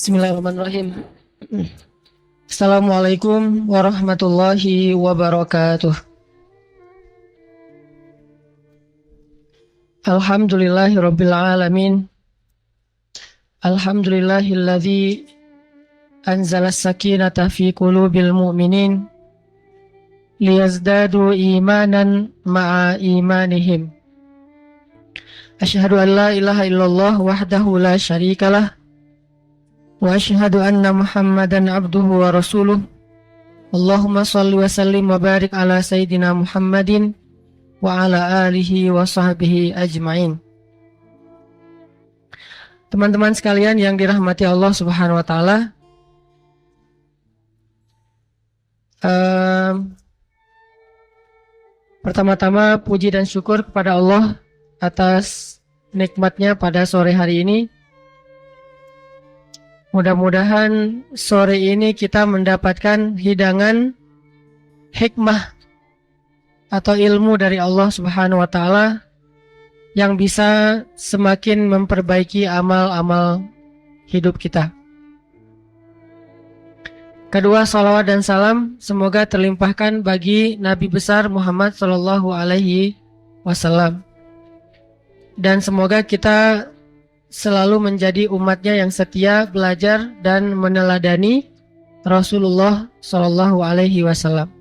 Bismillahirrahmanirrahim. Assalamualaikum warahmatullahi wabarakatuh. Alhamdulillahirabbil alamin. Alhamdulillahilladzi anzala as-sakinata fi qulubil mu'minin liyazdadu imanan ma'a imanihim. Asyhadu an la ilaha illallah wahdahu la syarikalah wa asyhadu anna Muhammadan abduhu wa rasuluh. Allahumma shalli wa sallim wa barik ala sayyidina Muhammadin wa ala alihi wa sahbihi ajmain. Teman-teman sekalian yang dirahmati Allah Subhanahu wa taala, pertama-tama puji dan syukur kepada Allah atas nikmatnya pada sore hari ini. Mudah-mudahan sore ini kita mendapatkan hidangan hikmah atau ilmu dari Allah Subhanahu wa taala yang bisa semakin memperbaiki amal-amal hidup kita. Kedua, salawat dan salam semoga terlimpahkan bagi Nabi besar Muhammad sallallahu alaihi wasallam. Dan semoga kita selalu menjadi umatnya yang setia, belajar dan meneladani Rasulullah Shallallahu Alaihi Wasallam.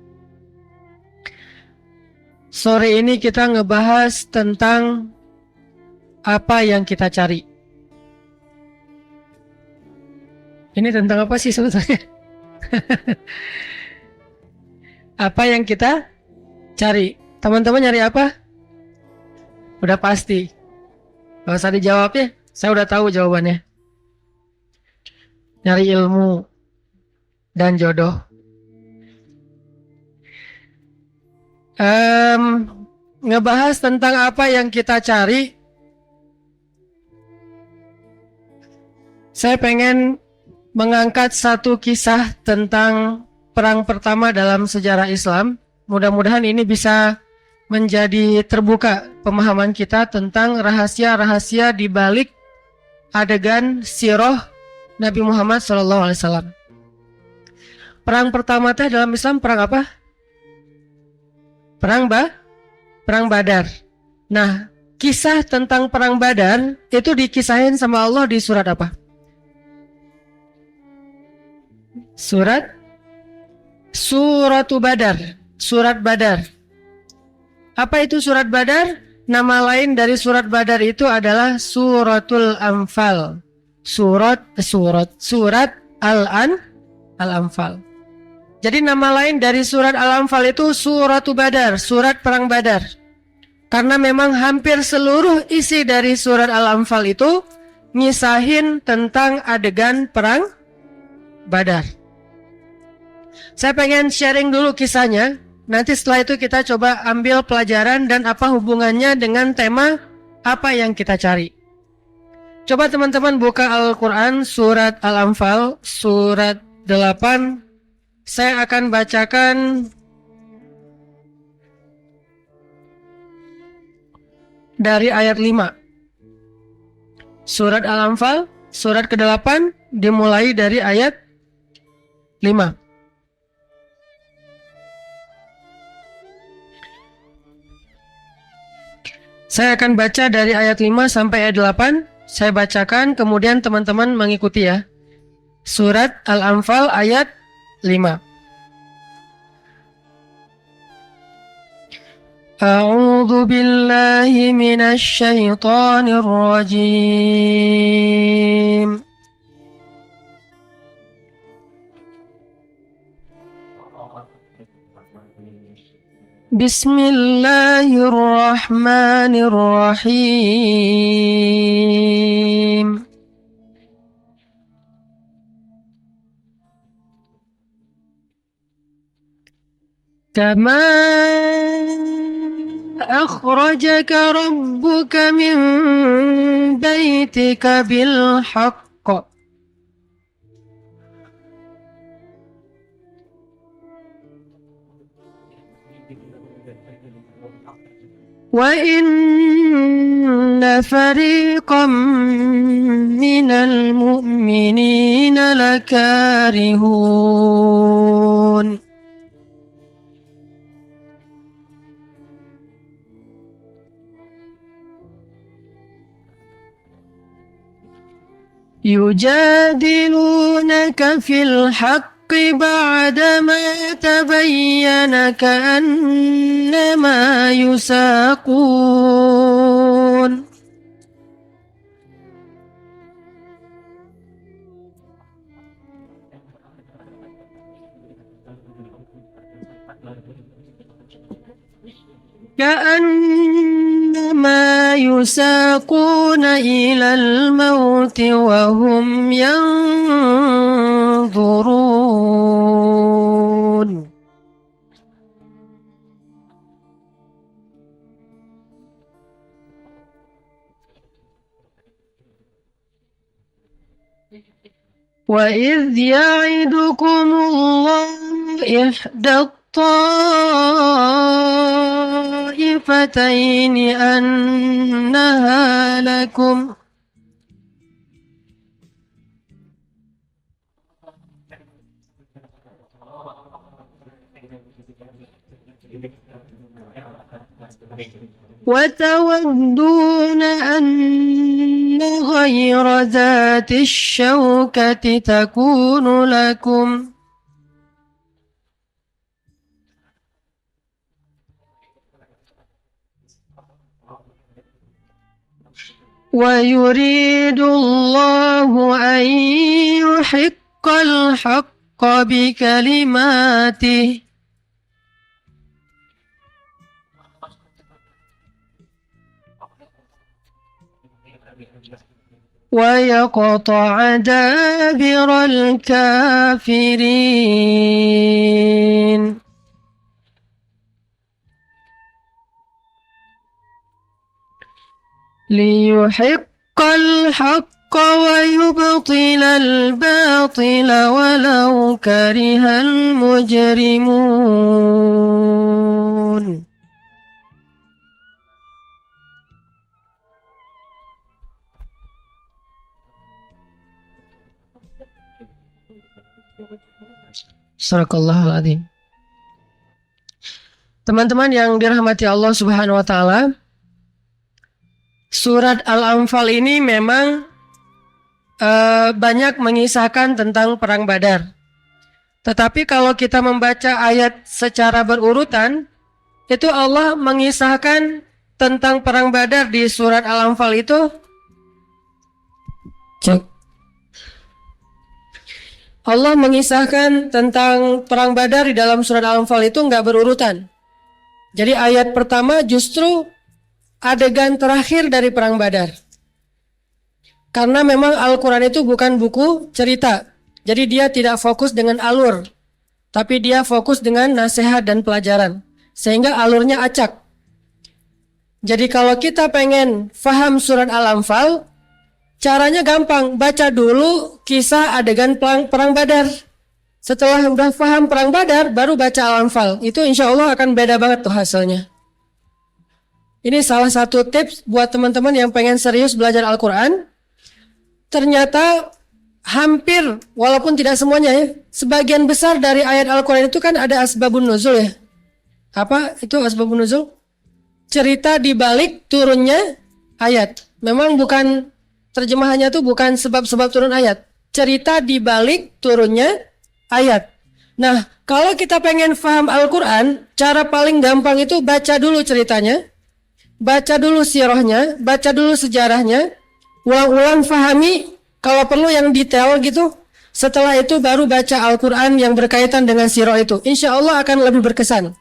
Sore ini kita ngebahas tentang apa yang kita cari. Ini tentang apa sih sebetulnya? Apa yang kita cari? Teman-teman nyari apa? Udah pasti. Gak usah dijawab ya. Saya udah tahu jawabannya. Nyari ilmu dan jodoh. Ngebahas tentang apa yang kita cari. Saya pengen mengangkat satu kisah tentang perang pertama dalam sejarah Islam. Mudah-mudahan ini bisa menjadi terbuka pemahaman kita tentang rahasia-rahasia di balik adegan sirah Nabi Muhammad SAW. Perang pertama teh dalam Islam perang apa? Perang Badar. Nah, kisah tentang perang Badar itu dikisahin sama Allah di surat apa? Suratu Badar. Surat Badar. Apa itu surat Badar? Nama lain dari surat Badar itu adalah Suratul Anfal. Surat Al-Anfal. Jadi nama lain dari surat Al-Anfal itu Suratul Badar, surat perang Badar. Karena memang hampir seluruh isi dari surat Al-Anfal itu ngisahin tentang adegan perang Badar. Saya pengen sharing dulu kisahnya. Nanti setelah itu kita coba ambil pelajaran dan apa hubungannya dengan tema apa yang kita cari. Coba teman-teman buka Al-Quran surat Al-Anfal surat 8. Saya akan bacakan dari ayat 5. Surat Al-Anfal surat ke-8 dimulai dari ayat 5. Saya akan baca dari ayat 5 sampai ayat 8. Saya bacakan, kemudian teman-teman mengikuti ya. Surat Al-Anfal ayat 5. A'udzu billahi minasy syaithanir rajim. Bismillahirrahmanirrahim. Kama akhrajaka rabbuka min baitika bil haqq wa inna فريقا من المؤمنين لكارهون يجادلونك في الحق بعدما تبين كأنما يساقون كأنما يساقون إلى الموت وهم ينظرون وإذ يعدكم الله إحدى الطائفتين أنها لكم وتودون أن غير ذات الشوكة تكون لكم ويريد الله أن يحق الحق بكلماته ويقطع دابر الكافرين ليحق الحق ويبطل الباطل ولو كره المجرمون Sadaqallahul Adzim. Teman-teman yang dirahmati Allah Subhanahu wa taala, surat Al-Anfal ini memang banyak mengisahkan tentang perang Badar. Tetapi kalau kita membaca ayat secara berurutan, itu Allah mengisahkan tentang perang Badar di surat Al-Anfal itu. Allah mengisahkan tentang perang Badar di dalam surat Al-Anfal itu nggak berurutan. Jadi ayat pertama justru adegan terakhir dari perang Badar. Karena memang Al-Quran itu bukan buku cerita. Jadi dia tidak fokus dengan alur. Tapi dia fokus dengan nasihat dan pelajaran. Sehingga alurnya acak. Jadi kalau kita pengen faham surat Al-Anfal, caranya gampang. Baca dulu kisah adegan perang Badar. Setelah udah faham perang Badar, baru baca Al-Anfal. Itu insya Allah akan beda banget tuh hasilnya. Ini salah satu tips buat teman-teman yang pengen serius belajar Al-Quran. Ternyata hampir, walaupun tidak semuanya ya, sebagian besar dari ayat Al-Quran itu kan ada asbabun nuzul ya. Apa itu asbabun nuzul? Cerita di balik turunnya ayat. Memang bukan, terjemahannya tuh bukan sebab-sebab turun ayat. Cerita di balik turunnya ayat. Nah, kalau kita pengen paham Al-Quran, cara paling gampang itu baca dulu ceritanya. Baca dulu sirahnya, baca dulu sejarahnya, ulang-ulang fahami, kalau perlu yang detail gitu. Setelah itu baru baca Al-Quran yang berkaitan dengan sirah itu. Insya Allah akan lebih berkesan.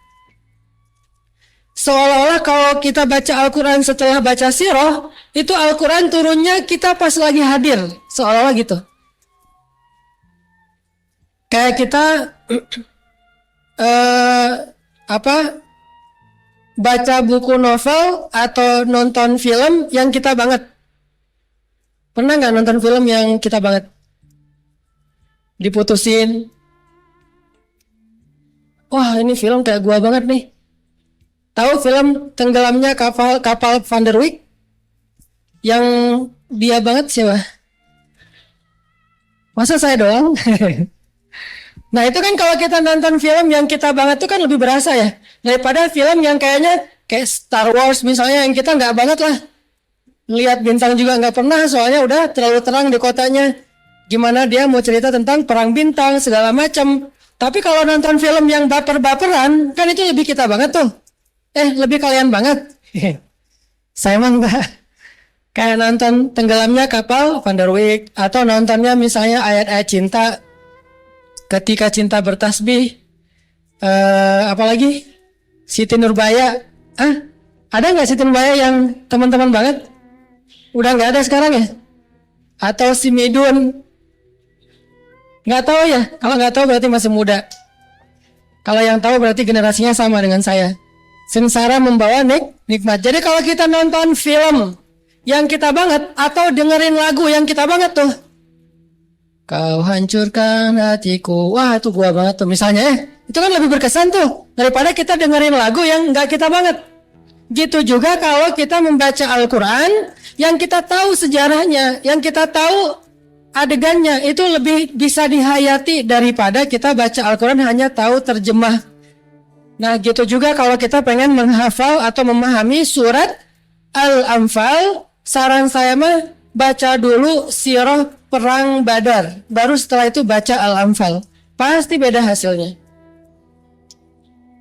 Seolah-olah kalau kita baca Al-Quran setelah baca sirah, itu Al-Quran turunnya kita pas lagi hadir. Seolah-olah gitu. Kayak kita baca buku novel atau nonton film yang kita banget. Pernah nggak nonton film yang kita banget? Diputusin. Wah, ini film kayak gua banget nih. Tahu film tenggelamnya kapal Van der Wijk? Yang dia banget siapa? Masa saya doang? Nah itu kan kalau kita nonton film yang kita banget itu kan lebih berasa ya. Daripada film yang kayaknya kayak Star Wars misalnya yang kita nggak banget lah. Lihat bintang juga nggak pernah soalnya udah terlalu terang di kotanya. Gimana dia mau cerita tentang perang bintang segala macam. Tapi kalau nonton film yang baper-baperan kan itu lebih kita banget tuh. Lebih kalian banget. Saya emang enggak. Kayak nonton tenggelamnya kapal Van der Wijk atau nontonnya misalnya ayat-ayat cinta. Ketika cinta bertasbih, apalagi Siti Nurbaya, ada nggak Siti Nurbaya yang teman-teman banget? Udah nggak ada sekarang ya? Atau si Midun? Nggak tahu ya? Kalau nggak tahu berarti masih muda. Kalau yang tahu berarti generasinya sama dengan saya. Sengsara membawa nikmat. Jadi kalau kita nonton film yang kita banget atau dengerin lagu yang kita banget tuh. Kau hancurkan hatiku. Wah itu gua banget tuh misalnya itu kan lebih berkesan tuh daripada kita dengerin lagu yang gak kita banget. Gitu juga kalau kita membaca Al-Quran yang kita tahu sejarahnya, yang kita tahu adegannya, itu lebih bisa dihayati daripada kita baca Al-Quran hanya tahu terjemah. Nah gitu juga kalau kita pengen menghafal atau memahami surat Al-Anfal, saran saya mah baca dulu sirah perang Badar, baru setelah itu baca Al-Anfal. Pasti beda hasilnya.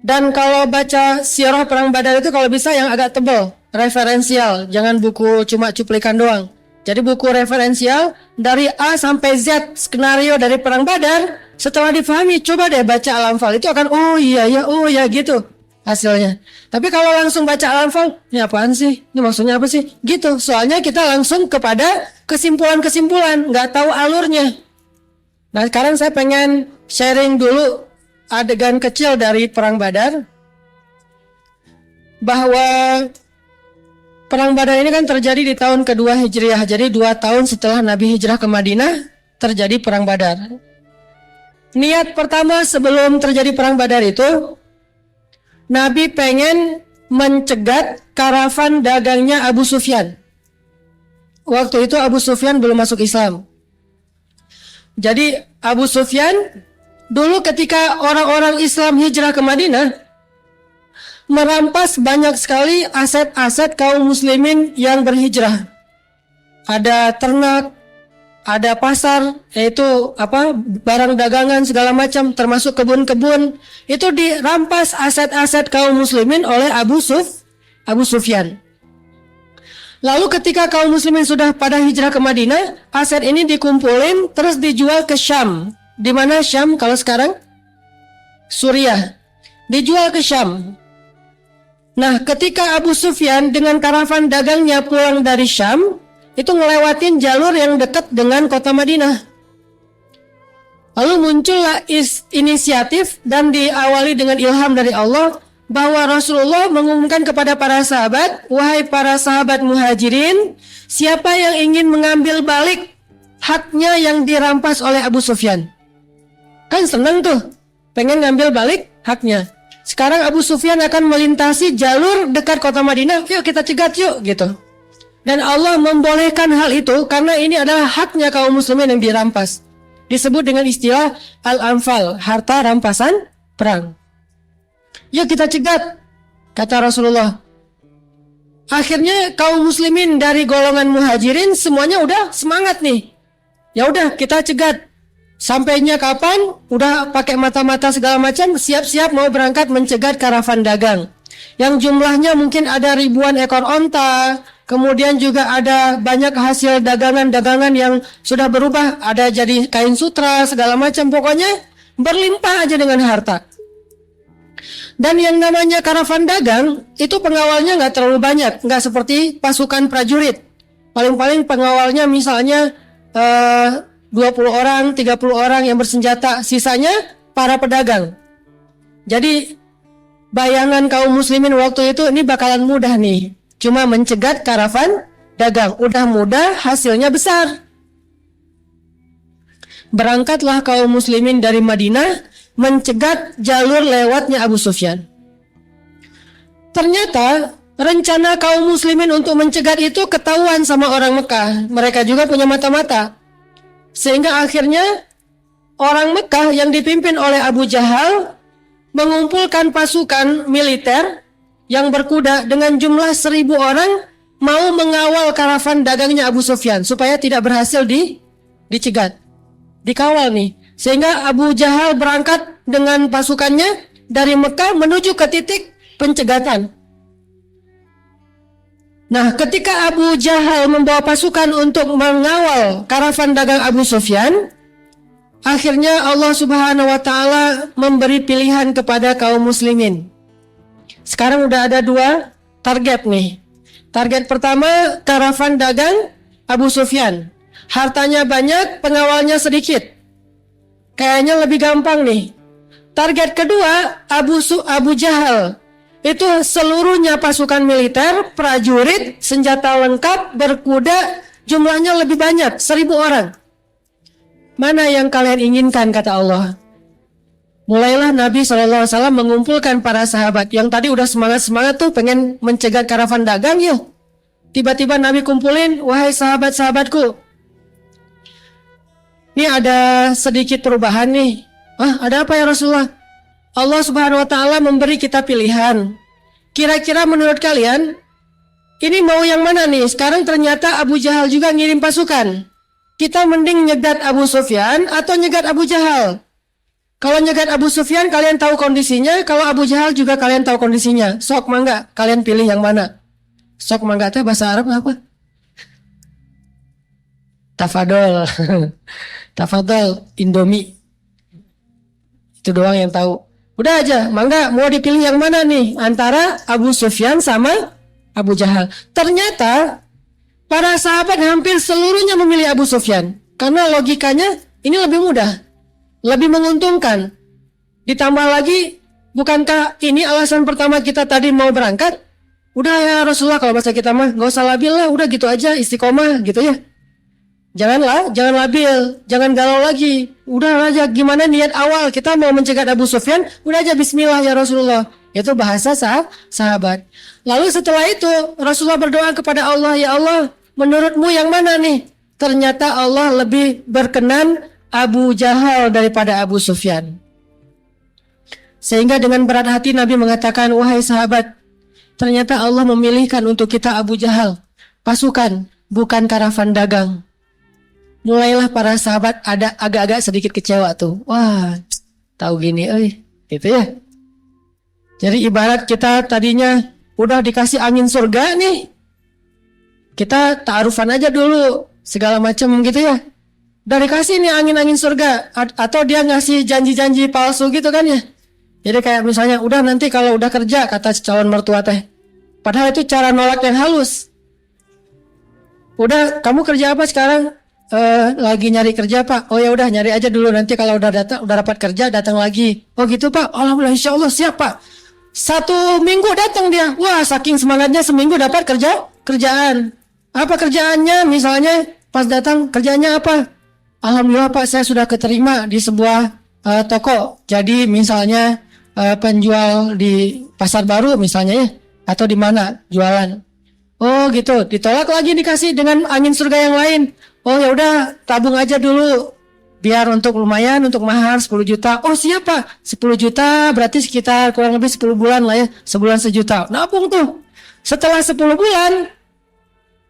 Dan kalau baca sirah perang Badar itu kalau bisa yang agak tebal, referensial, jangan buku cuma cuplikan doang. Jadi buku referensial dari A sampai Z skenario dari perang Badar, setelah difahami coba deh baca Al-Anfal, itu akan oh iya gitu hasilnya. Tapi kalau langsung baca Al-Anfal, ini apaan sih? Ini maksudnya apa sih? Gitu. Soalnya kita langsung kepada kesimpulan-kesimpulan, nggak tahu alurnya. Nah sekarang saya pengen sharing dulu adegan kecil dari perang Badar, bahwa perang Badar ini kan terjadi di tahun kedua Hijriah. Jadi 2 tahun setelah Nabi hijrah ke Madinah terjadi perang Badar. Niat pertama sebelum terjadi perang Badar itu, Nabi pengen mencegat karavan dagangnya Abu Sufyan. Waktu itu Abu Sufyan belum masuk Islam. Jadi Abu Sufyan dulu ketika orang-orang Islam hijrah ke Madinah, merampas banyak sekali aset-aset kaum muslimin yang berhijrah. Ada ternak, ada pasar, yaitu barang dagangan segala macam, termasuk kebun-kebun. Itu dirampas aset-aset kaum muslimin oleh Abu Sufyan. Lalu ketika kaum muslimin sudah pada hijrah ke Madinah, aset ini dikumpulin terus dijual ke Syam. Di mana Syam kalau sekarang? Suriah. Dijual ke Syam. Nah, ketika Abu Sufyan dengan karavan dagangnya pulang dari Syam, itu ngelewatin jalur yang dekat dengan kota Madinah. Lalu muncullah inisiatif dan diawali dengan ilham dari Allah bahwa Rasulullah mengumumkan kepada para sahabat, wahai para sahabat muhajirin, siapa yang ingin mengambil balik haknya yang dirampas oleh Abu Sufyan? Kan seneng tuh, pengen ngambil balik haknya. Sekarang Abu Sufyan akan melintasi jalur dekat kota Madinah, yuk kita cegat yuk gitu. Dan Allah membolehkan hal itu karena ini adalah haknya kaum muslimin yang dirampas. Disebut dengan istilah Al-Anfal, harta rampasan perang. Yuk kita cegat, kata Rasulullah. Akhirnya kaum muslimin dari golongan muhajirin semuanya udah semangat nih. Ya udah kita cegat. Sampainya kapan? Udah pakai mata-mata segala macam, siap-siap mau berangkat mencegat karavan dagang. Yang jumlahnya mungkin ada ribuan ekor onta, kemudian juga ada banyak hasil dagangan-dagangan yang sudah berubah, ada jadi kain sutra segala macam, pokoknya berlimpah aja dengan harta. Dan yang namanya karavan dagang itu pengawalnya nggak terlalu banyak, nggak seperti pasukan prajurit. Paling-paling pengawalnya misalnya 20 orang, 30 orang yang bersenjata, sisanya para pedagang. Jadi bayangan kaum muslimin waktu itu ini bakalan mudah nih, cuma mencegat karavan dagang, udah mudah, hasilnya besar. Berangkatlah kaum muslimin dari Madinah mencegat jalur lewatnya Abu Sufyan. Ternyata rencana kaum muslimin untuk mencegat itu ketahuan sama orang Mekah. Mereka juga punya mata-mata. Sehingga akhirnya orang Mekah yang dipimpin oleh Abu Jahal mengumpulkan pasukan militer yang berkuda dengan jumlah 1.000 orang mau mengawal karavan dagangnya Abu Sufyan supaya tidak berhasil dicegat. Dikawal nih. Sehingga Abu Jahal berangkat dengan pasukannya dari Mekah menuju ke titik pencegatan. Nah, ketika Abu Jahal membawa pasukan untuk mengawal karavan dagang Abu Sufyan, akhirnya Allah Subhanahu wa taala memberi pilihan kepada kaum muslimin. Sekarang udah ada 2 target nih. Target pertama, karavan dagang Abu Sufyan. Hartanya banyak, pengawalnya sedikit. Kayaknya lebih gampang nih. Target kedua, Abu Jahal. Itu seluruhnya pasukan militer, prajurit, senjata lengkap, berkuda, jumlahnya lebih banyak, 1.000 orang. Mana yang kalian inginkan, kata Allah. Mulailah Nabi SAW mengumpulkan para sahabat. Yang tadi udah semangat-semangat tuh pengen mencegat karavan dagang yuk. Tiba-tiba Nabi kumpulin, wahai sahabat-sahabatku. Ini ada sedikit perubahan nih. Ada apa ya Rasulullah? Allah Subhanahu wa taala memberi kita pilihan. Kira-kira menurut kalian ini mau yang mana nih? Sekarang ternyata Abu Jahal juga ngirim pasukan. Kita mending nyegat Abu Sufyan atau nyegat Abu Jahal? Kalau nyegat Abu Sufyan kalian tahu kondisinya, kalau Abu Jahal juga kalian tahu kondisinya. Sok mangga, kalian pilih yang mana? Sok mangga teh bahasa Arab apa? Tafadol. Tafadol Indomie. Itu doang yang tahu. Udah aja, mangga mau dipilih yang mana nih? Antara Abu Sufyan sama Abu Jahal. Ternyata para sahabat hampir seluruhnya memilih Abu Sufyan. Karena logikanya ini lebih mudah, lebih menguntungkan. Ditambah lagi, bukankah ini alasan pertama kita tadi mau berangkat? Udah ya Rasulullah, kalau bahasa kita mah gak usah labil lah, udah gitu aja, istiqomah gitu ya. Jangan labil, jangan galau lagi. Udah aja, gimana niat awal kita mau mencegat Abu Sufyan, udah aja bismillah ya Rasulullah. Itu bahasa sahabat. Lalu setelah itu Rasulullah berdoa kepada Allah, ya Allah, menurutmu yang mana nih? Ternyata Allah lebih berkenan Abu Jahal daripada Abu Sufyan. Sehingga dengan berat hati Nabi mengatakan, wahai sahabat, ternyata Allah memilihkan untuk kita Abu Jahal, pasukan, bukan karavan dagang. Mulailah para sahabat ada agak-agak sedikit kecewa tuh. Wah, tahu gini, gitu ya. Jadi ibarat kita tadinya udah dikasih angin surga nih, kita ta'arufan aja dulu, segala macam gitu ya. Udah dikasih nih angin-angin surga, atau dia ngasih janji-janji palsu gitu kan ya. Jadi kayak misalnya, udah nanti kalau udah kerja, kata calon mertua teh. Padahal itu cara nolak yang halus. Udah, kamu kerja apa sekarang? Lagi nyari kerja Pak. Oh ya udah nyari aja dulu, nanti kalau udah dapat kerja datang lagi. Oh gitu Pak. Alhamdulillah, insya Allah siap Pak. 1 minggu datang dia. Wah, saking semangatnya seminggu dapat kerjaan. Apa kerjaannya? Misalnya pas datang kerjanya apa? Alhamdulillah Pak, saya sudah keterima di sebuah toko. Jadi misalnya penjual di pasar baru misalnya ya, atau di mana jualan. Oh gitu, ditolak lagi dikasih dengan angin surga yang lain. Oh ya udah, tabung aja dulu biar untuk lumayan, untuk mahar 10 juta. Oh siap Pak, 10 juta berarti sekitar kurang lebih 10 bulan lah ya, sebulan 1 juta. Nabung tuh. Setelah 10 bulan,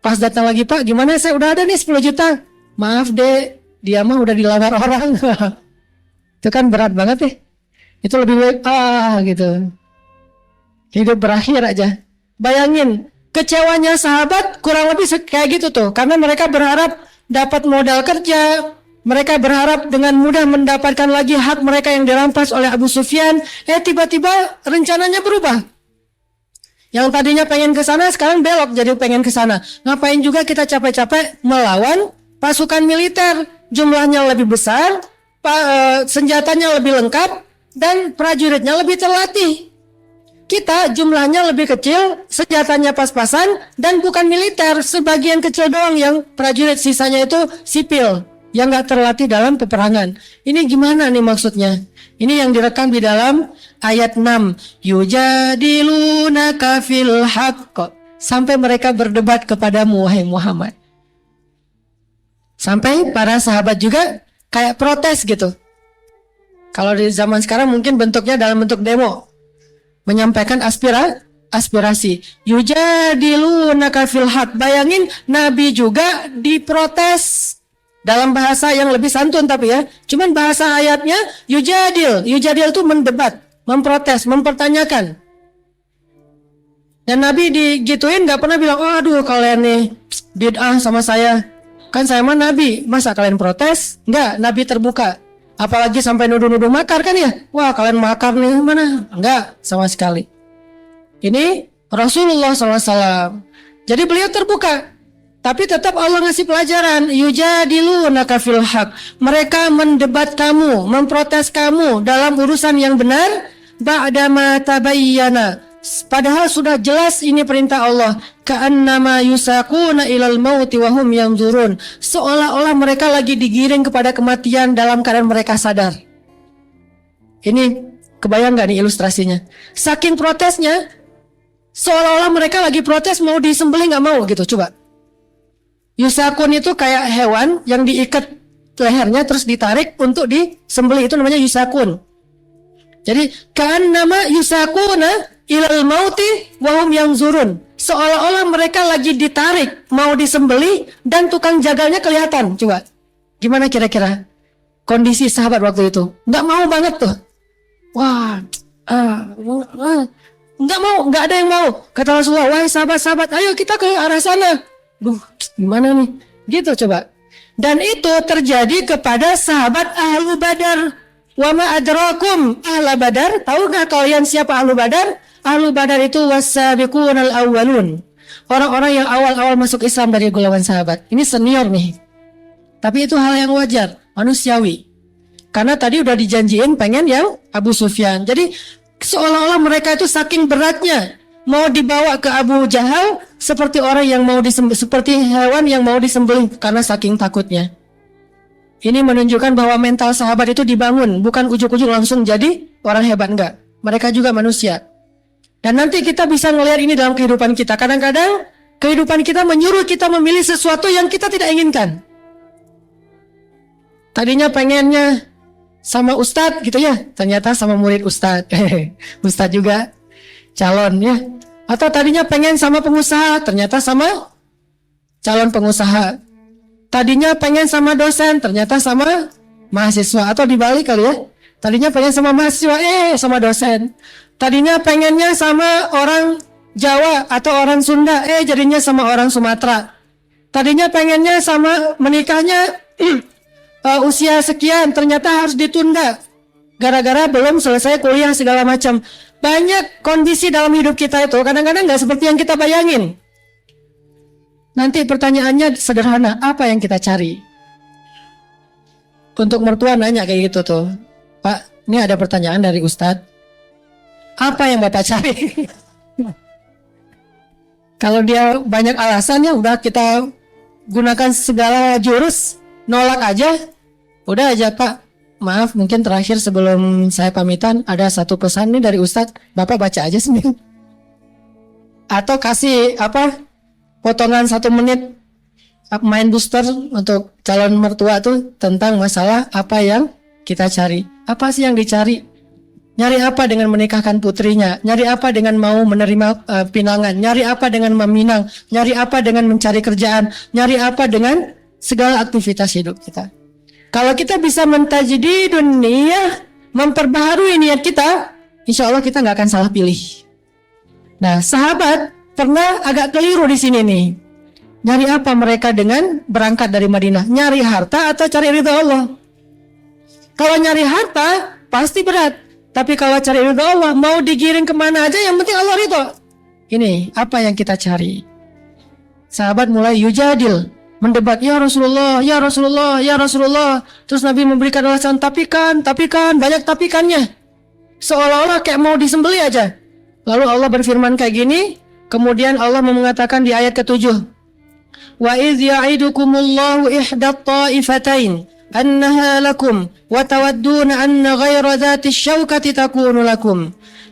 pas datang lagi Pak, gimana saya udah ada nih 10 juta. Maaf deh, dia mah udah dilamar orang. Itu kan berat banget ya. Itu lebih baik gitu. Hidup berakhir aja. Bayangin, kecewanya sahabat kurang lebih kayak gitu tuh. Karena mereka berharap dapat modal kerja, mereka berharap dengan mudah mendapatkan lagi hak mereka yang dirampas oleh Abu Sufyan. Tiba-tiba rencananya berubah. Yang tadinya pengen ke sana sekarang belok jadi pengen ke sana. Ngapain juga kita capek-capek melawan pasukan militer, jumlahnya lebih besar, senjatanya lebih lengkap, dan prajuritnya lebih terlatih. Kita jumlahnya lebih kecil, senjatanya pas-pasan, dan bukan militer, sebagian kecil doang yang prajurit, sisanya itu sipil, yang gak terlatih dalam peperangan. Ini gimana nih maksudnya? Ini yang direkam di dalam ayat 6. Yujadilunaka fil haqq. Sampai mereka berdebat kepadamu, wahai Muhammad. Sampai para sahabat juga kayak protes gitu. Kalau di zaman sekarang mungkin bentuknya dalam bentuk demo. Menyampaikan aspirasi. Yujadilunaka fil haqq. Bayangin Nabi juga diprotes. Dalam bahasa yang lebih santun tapi ya. Cuman bahasa ayatnya yujadil. Yujadil itu mendebat, memprotes, mempertanyakan. Dan Nabi digituin gak pernah bilang, oh aduh kalian nih bid'ah sama saya. Kan saya mah Nabi, masa kalian protes? Enggak, Nabi terbuka. Apalagi sampai nuduh-nuduh makar kan ya. Wah kalian makar nih mana? Enggak, sama sekali. Ini Rasulullah SAW. Jadi beliau terbuka. Tapi tetap Allah ngasih pelajaran. Yujadilunaka fil haq. Mereka mendebat kamu, memprotes kamu dalam urusan yang benar. Ba'dama tabayyana. Padahal sudah jelas ini perintah Allah. Ka'annama yusaquna ilal mauti wa hum yanzurun. Seolah-olah mereka lagi digiring kepada kematian dalam keadaan mereka sadar. Ini kebayang gak nih ilustrasinya? Saking protesnya, seolah-olah mereka lagi protes mau disembelih gak mau gitu. Coba. Yusakun itu kayak hewan yang diikat lehernya terus ditarik untuk disembelih, itu namanya yusakun. Jadi kan nama yusakuna ilal mauti wahum yang zurun. Seolah-olah mereka lagi ditarik mau disembelih dan tukang jagalnya kelihatan. Coba gimana kira-kira kondisi sahabat waktu itu? Nggak mau banget tuh. Wah, nggak mau, nggak ada yang mau. Kata Rasulullah, wahai sahabat-sahabat, ayo kita ke arah sana. Duh, gimana nih? Gitu coba. Dan itu terjadi kepada sahabat Ahlu Badar. Wa ma adrakum ahla Badar. Tahu nggak kalian siapa Ahlu Badar? Ahlu Badar itu was-sabiqunal awwalun. Orang-orang yang awal-awal masuk Islam dari golongan sahabat. Ini senior nih. Tapi itu hal yang wajar, manusiawi. Karena tadi udah dijanjiin pengen yang Abu Sufyan. Jadi seolah-olah mereka itu saking beratnya mau dibawa ke Abu Jahal seperti orang yang mau seperti hewan yang mau disembelih karena saking takutnya. Ini menunjukkan bahwa mental sahabat itu dibangun, bukan ujuk-ujuk langsung jadi orang hebat, enggak. Mereka juga manusia. Dan nanti kita bisa ngelihat ini dalam kehidupan kita. Kadang-kadang kehidupan kita menyuruh kita memilih sesuatu yang kita tidak inginkan. Tadinya pengennya sama ustadz gitu ya, ternyata sama murid ustadz. Ustadz juga calon ya. Atau tadinya pengen sama pengusaha, ternyata sama calon pengusaha. Tadinya pengen sama dosen, ternyata sama mahasiswa. Atau dibalik kali ya. Tadinya pengen sama mahasiswa, sama dosen. Tadinya pengennya sama orang Jawa atau orang Sunda, jadinya sama orang Sumatera. Tadinya pengennya sama menikahnya usia sekian, ternyata harus ditunda gara-gara belum selesai kuliah segala macam. Banyak kondisi dalam hidup kita itu kadang-kadang gak seperti yang kita bayangin. Nanti pertanyaannya sederhana, apa yang kita cari? Untuk mertua nanya kayak gitu tuh, Pak, ini ada pertanyaan dari Ustadz. Apa yang Bapak cari? Kalau dia banyak alasan ya udah kita gunakan segala jurus, nolak aja. Udah aja Pak. Maaf, mungkin terakhir sebelum saya pamitan ada satu pesan nih dari Ustadz, Bapak baca aja sendiri. Atau kasih potongan 1 menit main booster untuk calon mertua tuh tentang masalah apa yang kita cari. Apa sih yang dicari? Nyari apa dengan menikahkan putrinya? Nyari apa dengan mau menerima pinangan? Nyari apa dengan meminang? Nyari apa dengan mencari kerjaan? Nyari apa dengan segala aktivitas hidup kita? Kalau kita bisa mentajdidun niyah, memperbaharui niat kita, insya Allah kita nggak akan salah pilih. Nah, sahabat pernah agak keliru di sini nih. Nyari apa mereka dengan berangkat dari Madinah? Nyari harta atau cari ridha Allah? Kalau nyari harta pasti berat. Tapi kalau cari ridha Allah, mau digiring kemana aja yang penting Allah ridha. Ini apa yang kita cari? Sahabat mulai yujadil, mendebat, ya Rasulullah, ya Rasulullah, ya Rasulullah. Terus Nabi memberikan alasan, tapi kan, banyak tapikannya. Seolah-olah kayak mau disembelih aja. Lalu Allah berfirman kayak gini, kemudian Allah mengatakan di ayat ke-7, wa idh ya'idukumullahu ihdat ta'ifatain annaha lakum wa tawadduna anna ghaira dzati syaukati takunu lakum.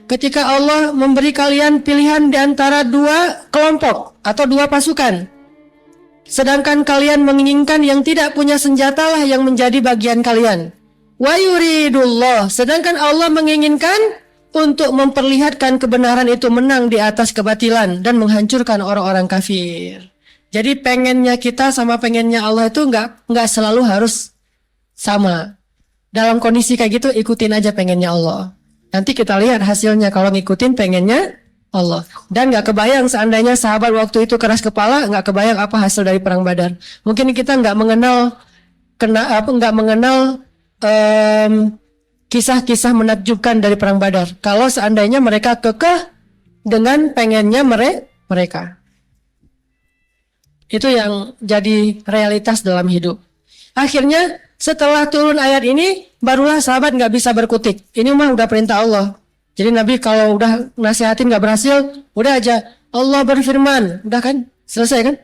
Ketika Allah memberi kalian pilihan di antara dua kelompok atau dua pasukan, sedangkan kalian menginginkan yang tidak punya senjata lah yang menjadi bagian kalian. Wa yuridullah, sedangkan Allah menginginkan untuk memperlihatkan kebenaran itu menang di atas kebatilan dan menghancurkan orang-orang kafir. Jadi pengennya kita sama pengennya Allah itu nggak selalu harus sama. Dalam kondisi kayak gitu ikutin aja pengennya Allah. Nanti kita lihat hasilnya kalau ngikutin pengennya Allah. Dan nggak kebayang seandainya sahabat waktu itu keras kepala, nggak kebayang apa hasil dari perang Badar. Mungkin kita nggak mengenal kisah-kisah menakjubkan dari perang Badar. Kalau seandainya mereka kekeh dengan pengennya mereka. Itu yang jadi realitas dalam hidup. Akhirnya setelah turun ayat ini, barulah sahabat nggak bisa berkutik. Ini mah udah perintah Allah. Jadi Nabi kalau udah nasihatin nggak berhasil, udah aja Allah berfirman, udah kan selesai kan?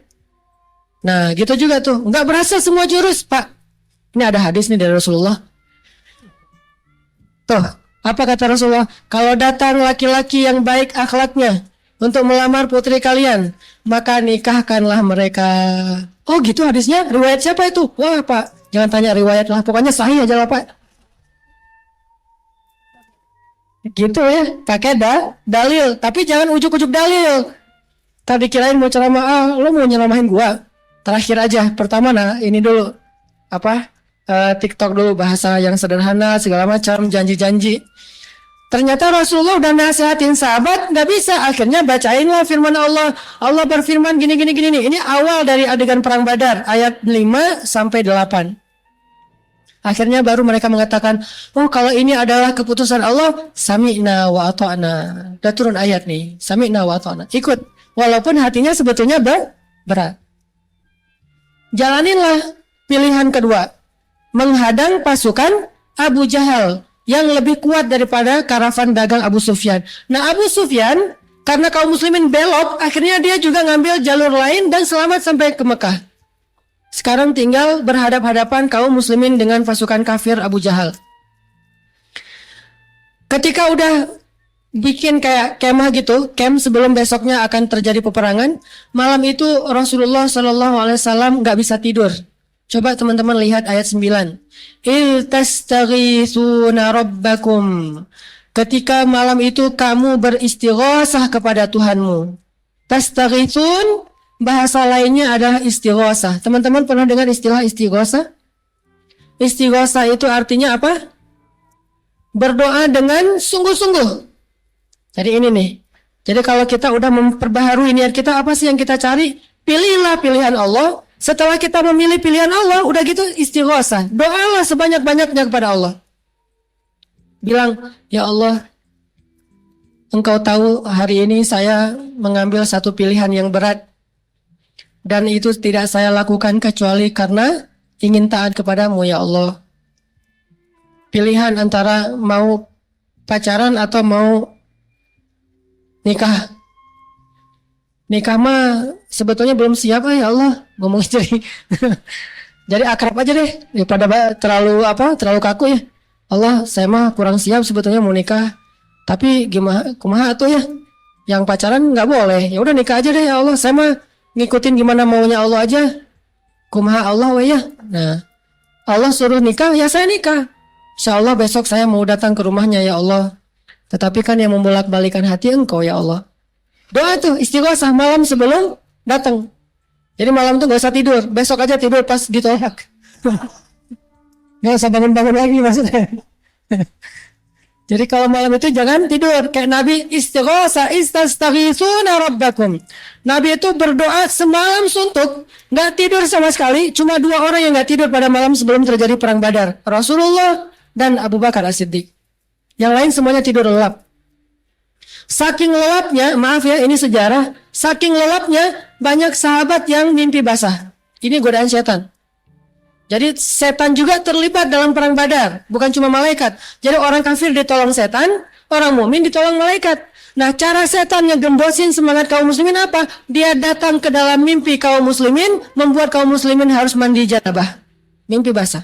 Nah gitu juga tuh, nggak berhasil semua jurus Pak. Ini ada hadis nih dari Rasulullah. Tuh, apa kata Rasulullah? Kalau datang laki-laki yang baik akhlaknya untuk melamar putri kalian, maka nikahkanlah mereka. Oh gitu hadisnya? Riwayat siapa itu? Wah Pak, jangan tanya riwayat lah, pokoknya sahih aja lah Pak. Gitu ya, pakai dalil, tapi jangan ujuk-ujuk dalil. Tadi kirain mau ceramah, lo mau nyeramahin gua. Terakhir aja, pertama ini dulu TikTok dulu, bahasa yang sederhana segala macam, janji-janji. Ternyata Rasulullah udah nasihatin sahabat, nggak bisa. Akhirnya bacainlah firman Allah. Allah berfirman gini. Ini awal dari adegan perang Badar, ayat 5 sampai 8. Akhirnya baru mereka mengatakan, oh kalau ini adalah keputusan Allah, sami'na wa ata'na. Udah turun ayat nih, sami'na wa ata'na. Ikut, walaupun hatinya sebetulnya berat. Jalaninlah pilihan kedua, menghadang pasukan Abu Jahal yang lebih kuat daripada karavan dagang Abu Sufyan. Nah Abu Sufyan, karena kaum muslimin belok, akhirnya dia juga ngambil jalur lain dan selamat sampai ke Mekah. Sekarang tinggal berhadap-hadapan kaum muslimin dengan pasukan kafir Abu Jahal. Ketika udah bikin kayak kemah gitu, camp sebelum besoknya akan terjadi peperangan, malam itu Rasulullah SAW nggak bisa tidur. Coba teman-teman lihat ayat 9. Il tastaghithuna rabbakum. Ketika malam itu kamu beristighosah kepada Tuhanmu. Tastaghithun, bahasa lainnya adalah istighosah. Teman-teman pernah dengar istilah istighosah? Istighosah itu artinya apa? Berdoa dengan sungguh-sungguh. Jadi ini nih. Jadi kalau kita udah memperbaharui niat kita, apa sih yang kita cari? Pilihlah pilihan Allah. Setelah kita memilih pilihan Allah, udah gitu istighosah. Doalah sebanyak-banyaknya kepada Allah. Bilang, ya Allah, Engkau tahu hari ini saya mengambil satu pilihan yang berat. Dan itu tidak saya lakukan kecuali karena ingin taat kepadamu ya Allah. Pilihan antara mau pacaran atau mau nikah. Nikah mah sebetulnya belum siap ya Allah. Ngomong jadi akrab aja deh. Daripada terlalu kaku ya. Allah, saya mah kurang siap sebetulnya mau nikah. Tapi gimana kumaha tuh ya? Yang pacaran nggak boleh. Ya udah nikah aja deh ya Allah. Saya mah ngikutin gimana maunya Allah aja. Kumaha Allah ya. Nah, Allah suruh nikah, ya saya nikah. Insya Allah besok saya mau datang ke rumahnya ya Allah. Tetapi kan yang membolak-balikan hati Engkau ya Allah. Doa tuh istighosah malam sebelum datang. Jadi malam tuh gak usah tidur. Besok aja tidur pas ditolak. Gak usah bangun-bangun lagi maksudnya. Jadi kalau malam itu jangan tidur. Kayak Nabi istighosah istastaghithuna rabbakum. Nabi itu berdoa semalam suntuk, gak tidur sama sekali. Cuma 2 orang yang gak tidur pada malam sebelum terjadi perang Badar, Rasulullah dan Abu Bakar As-Siddiq. Yang lain semuanya tidur lelap. Saking lelapnya, maaf ya ini sejarah, saking lelapnya banyak sahabat yang mimpi basah. Ini godaan setan. Jadi setan juga terlibat dalam perang Badar, bukan cuma malaikat. Jadi orang kafir ditolong setan, orang mukmin ditolong malaikat. Nah, cara setan yang gembosin semangat kaum muslimin apa? Dia datang ke dalam mimpi kaum muslimin, membuat kaum muslimin harus mandi janabah. Mimpi basah.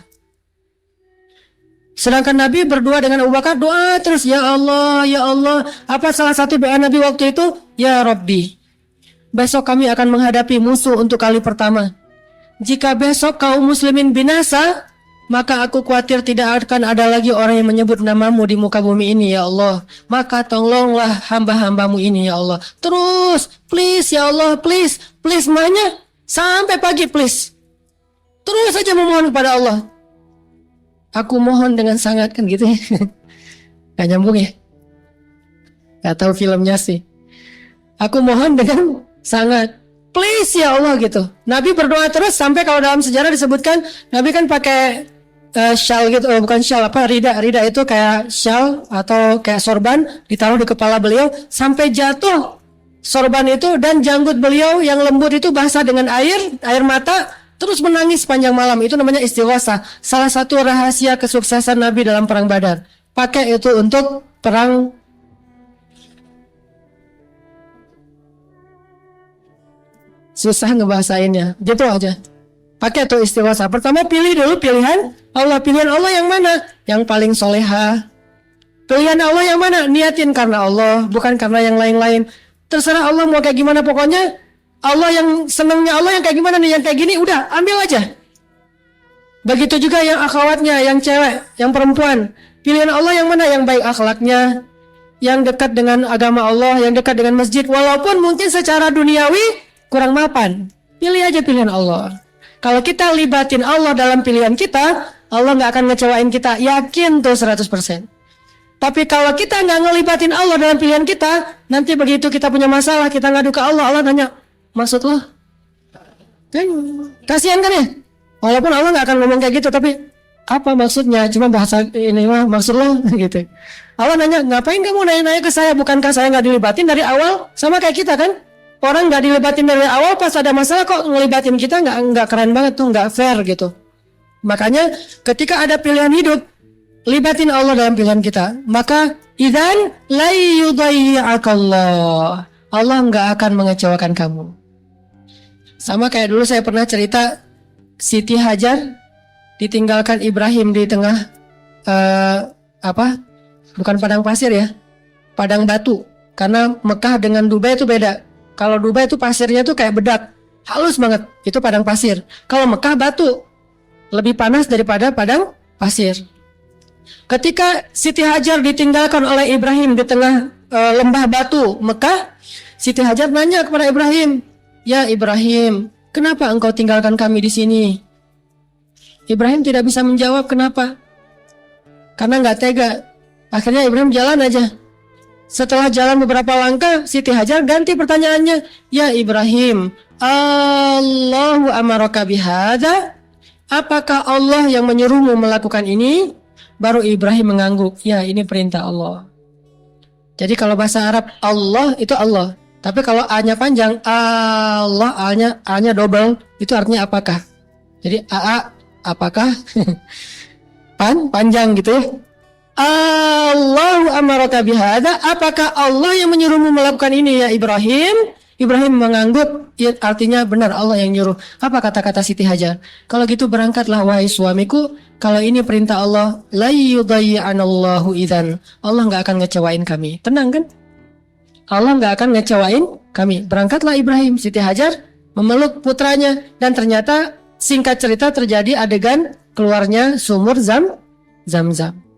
Sedangkan Nabi berdua dengan Abu Bakar doa terus, ya Allah, ya Allah. Apa salah satu doa Nabi waktu itu? Ya Rabbi, besok kami akan menghadapi musuh untuk kali pertama. Jika besok kaum muslimin binasa, maka aku khawatir tidak akan ada lagi orang yang menyebut namamu di muka bumi ini, ya Allah. Maka tolonglah hamba-hambamu ini, ya Allah. Terus, please ya Allah, please banyak. Sampai pagi, please. Terus saja memohon kepada Allah. Aku mohon dengan sangat, kan gitu ya. Gak nyambung ya. Gak tahu filmnya sih. Aku mohon dengan sangat, please ya Allah gitu. Nabi berdoa terus sampai kalau dalam sejarah disebutkan Nabi kan pakai shawl gitu, bukan shawl, rida itu kayak shawl atau kayak sorban ditaruh di kepala beliau sampai jatuh sorban itu, dan janggut beliau yang lembut itu basah dengan air mata, terus menangis sepanjang malam. Itu namanya istighosah. Salah satu rahasia kesuksesan Nabi dalam perang Badar. Pakai itu untuk perang. Susah ngebahasainnya, gitu aja. Pakai tuh istighosah. Pertama pilih dulu pilihan Allah. Pilihan Allah yang mana? Yang paling soleha. Pilihan Allah yang mana? Niatin karena Allah, bukan karena yang lain-lain. Terserah Allah mau kayak gimana, pokoknya Allah yang senangnya Allah yang kayak gimana nih, yang kayak gini udah ambil aja. Begitu juga yang akhwatnya, yang cewek, yang perempuan. Pilihan Allah yang mana? Yang baik akhlaknya, yang dekat dengan agama Allah, yang dekat dengan masjid. Walaupun mungkin secara duniawi kurang mapan, pilih aja pilihan Allah. Kalau kita libatin Allah dalam pilihan kita, Allah gak akan ngecewain kita, yakin tuh 100%. Tapi kalau kita gak ngelibatin Allah dalam pilihan kita, nanti begitu kita punya masalah, kita ngadu ke Allah, Allah nanya, maksud lo? Kasihan kan ya? Walaupun Allah gak akan ngomong kayak gitu, tapi apa maksudnya? Cuma bahasa ini mah maksud lo gitu. Allah nanya, ngapain kamu nanya-nanya ke saya? Bukankah saya gak dilibatin dari awal? Sama kayak kita kan? Orang gak dilibatin dari awal, pas ada masalah kok ngelibatin kita, nggak keren banget tuh, nggak fair gitu. Makanya ketika ada pilihan hidup, libatin Allah dalam pilihan kita. Maka idzan la yudayyi'akallah. Allah nggak akan mengecewakan kamu. Sama kayak dulu saya pernah cerita, Siti Hajar ditinggalkan Ibrahim di tengah bukan padang pasir ya, padang batu. Karena Mekah dengan Dubai itu beda. Kalau Dubai itu pasirnya tuh kayak bedak, halus banget, itu padang pasir. Kalau Mekah batu, lebih panas daripada padang pasir. Ketika Siti Hajar ditinggalkan oleh Ibrahim di tengah lembah batu Mekah, Siti Hajar nanya kepada Ibrahim, ya Ibrahim, kenapa engkau tinggalkan kami di sini? Ibrahim tidak bisa menjawab kenapa, karena nggak tega. Akhirnya Ibrahim jalan aja. Setelah jalan beberapa langkah, Siti Hajar ganti pertanyaannya. Ya Ibrahim, Allahu amaraka bihadza? Apakah Allah yang menyuruhmu melakukan ini? Baru Ibrahim mengangguk. Ya, ini perintah Allah. Jadi kalau bahasa Arab Allah itu Allah. Tapi kalau A-nya panjang, Allah, A-nya double, itu artinya apakah. Jadi A apakah? Panjang gitu ya. Allahu amaraka bihadza, apakah Allah yang menyuruhmu melakukan ini ya Ibrahim? Ibrahim mengangguk, ya, artinya benar Allah yang nyuruh. Apa kata-kata Siti Hajar? Kalau gitu berangkatlah wahai suamiku, kalau ini perintah Allah, la yudayyi'anallahu idzan. Allah enggak akan ngecewain kami. Tenang kan? Allah enggak akan ngecewain kami. Berangkatlah Ibrahim. Siti Hajar memeluk putranya, dan ternyata singkat cerita terjadi adegan keluarnya sumur Zam-Zam.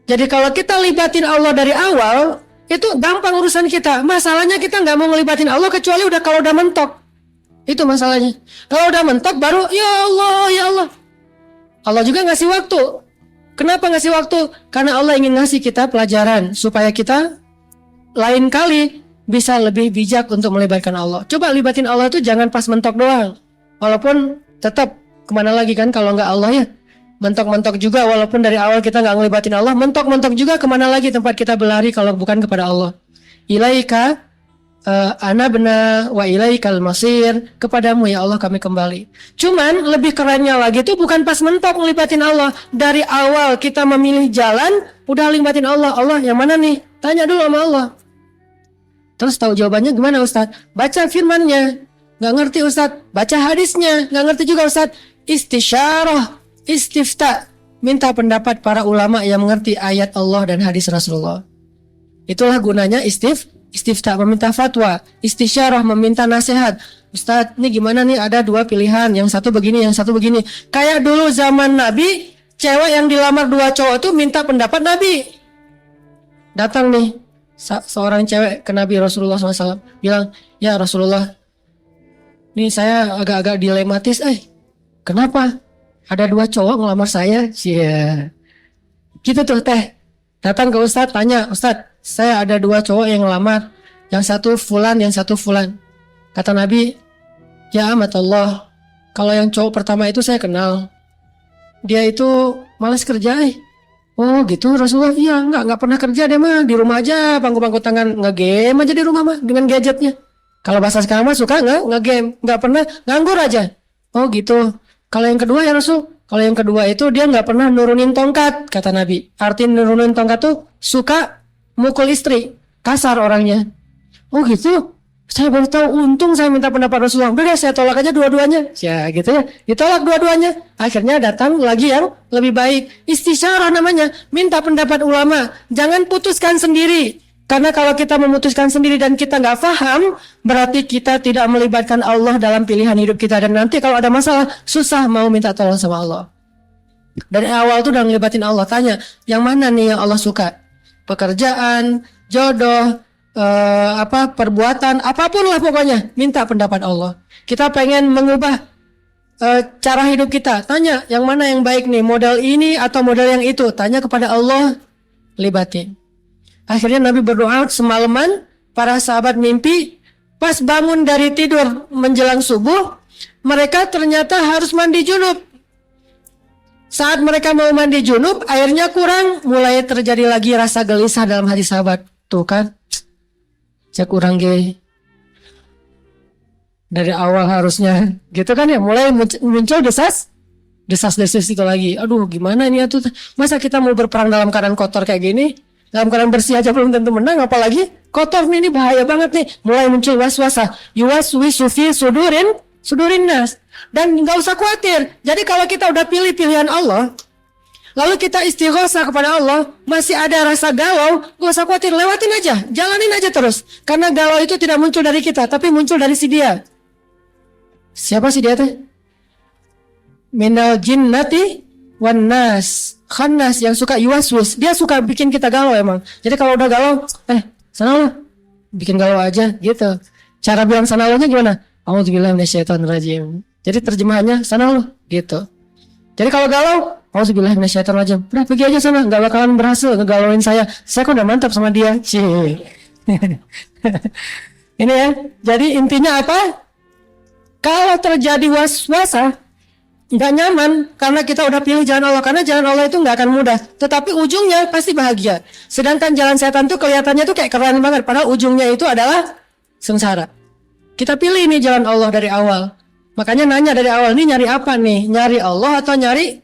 Jadi kalau kita libatin Allah dari awal, itu gampang urusan kita. Masalahnya kita nggak mau ngelibatin Allah kecuali kalau udah mentok. Itu masalahnya. Kalau udah mentok baru ya Allah, ya Allah. Allah juga ngasih waktu. Kenapa ngasih waktu? Karena Allah ingin ngasih kita pelajaran supaya kita lain kali bisa lebih bijak untuk melibatkan Allah. Coba libatin Allah itu jangan pas mentok doang. Walaupun tetap kemana lagi kan kalau nggak Allah ya. Mentok-mentok juga, walaupun dari awal kita nggak ngelibatin Allah, mentok-mentok juga kemana lagi tempat kita berlari kalau bukan kepada Allah. Ilaika anabna wa ilaikal masir, kepadamu ya Allah kami kembali. Cuman lebih kerennya lagi itu bukan pas mentok ngelibatin Allah. Dari awal kita memilih jalan, udah libatin Allah. Allah yang mana nih? Tanya dulu sama Allah. Terus tahu jawabannya gimana Ustadz? Baca firmannya. Nggak ngerti Ustadz? Baca hadisnya. Nggak ngerti juga Ustadz? Istisyarah, istifta, minta pendapat para ulama yang mengerti ayat Allah dan hadis Rasulullah. Itulah gunanya istifta, meminta fatwa, istisyarah, meminta nasihat. Ustadz, ini gimana nih, ada dua pilihan, yang satu begini, yang satu begini. Kayak dulu zaman Nabi, cewek yang dilamar dua cowok tuh minta pendapat Nabi. Datang nih seorang cewek ke Nabi Rasulullah SAW, bilang, ya Rasulullah, nih saya agak-agak dilematis. Kenapa? Ada dua cowok ngelamar saya. Gitu tuh teh. Datang ke Ustadz, tanya, Ustadz, saya ada dua cowok yang ngelamar, yang satu fulan, yang satu fulan. Kata Nabi, ya amat Allah, kalau yang cowok pertama itu saya kenal, dia itu malas kerja. Oh gitu Rasulullah. Iya, nggak pernah kerja dia mah, di rumah aja pangku-pangku tangan, nge-game aja di rumah mah dengan gadgetnya. Kalau bahasa sekarang mah suka nge-game, nggak pernah, nganggur aja. Oh gitu. Kalau yang kedua ya Rasul, kalau yang kedua itu dia nggak pernah nurunin tongkat, kata Nabi. Arti nurunin tongkat tuh suka mukul istri, kasar orangnya. Oh gitu. Saya baru tahu, untung saya minta pendapat Rasulullah. Udah deh, saya tolak aja dua-duanya. Ya gitu ya, ditolak dua-duanya. Akhirnya datang lagi yang lebih baik. Istisyarah namanya, minta pendapat ulama. Jangan putuskan sendiri. Karena kalau kita memutuskan sendiri dan kita nggak paham, berarti kita tidak melibatkan Allah dalam pilihan hidup kita. Dan nanti kalau ada masalah, susah mau minta tolong sama Allah. Dari awal tuh udah ngelibatin Allah. Tanya, yang mana nih yang Allah suka? Pekerjaan, jodoh, perbuatan, apapun lah pokoknya, minta pendapat Allah. Kita pengen mengubah cara hidup kita, tanya yang mana yang baik nih, model ini atau model yang itu, tanya kepada Allah, libatin. Akhirnya Nabi berdoa semalaman, para sahabat mimpi, pas bangun dari tidur menjelang subuh, mereka ternyata harus mandi junub. Saat mereka mau mandi junub, airnya kurang, mulai terjadi lagi rasa gelisah dalam hati sahabat. Tuh kan, cek kurang ge dari awal harusnya gitu kan ya, mulai muncul desas itu lagi. Aduh gimana ini tuh, masa kita mau berperang dalam keadaan kotor kayak gini, dalam keadaan bersih aja belum tentu menang, apalagi kotor nih, ini bahaya banget nih. Mulai muncul waswasa, yuwaswisu fi sudurin nas. Dan nggak usah khawatir, jadi kalau kita udah pilih pilihan Allah, lalu kita istighosah kepada Allah, masih ada rasa galau, gak usah khawatir, lewatin aja, jalanin aja terus. Karena galau itu tidak muncul dari kita, tapi muncul dari si dia. Siapa sih dia teh? Minal jinnati wan nas, khannas, yang suka yuwaswis. Dia suka bikin kita galau emang. Jadi kalau udah galau, sana lo, bikin galau aja gitu. Cara bilang sana lo nya gimana? A'udzubillahi minasyaitonirrajim. Jadi terjemahannya sana lo gitu. Jadi kalau galau, auzubillahi minasyaitonirrajim, udah pergi aja sana, nggak bakalan berhasil ngegalauin saya kok udah mantap sama dia. Ini ya, jadi intinya apa? Kalau terjadi waswasa, nggak nyaman, karena kita udah pilih jalan Allah. Karena jalan Allah itu nggak akan mudah, tetapi ujungnya pasti bahagia. Sedangkan jalan setan tuh kelihatannya tuh kayak keren banget, padahal ujungnya itu adalah sengsara. Kita pilih nih jalan Allah dari awal. Makanya nanya dari awal, ini nyari apa nih? Nyari Allah atau nyari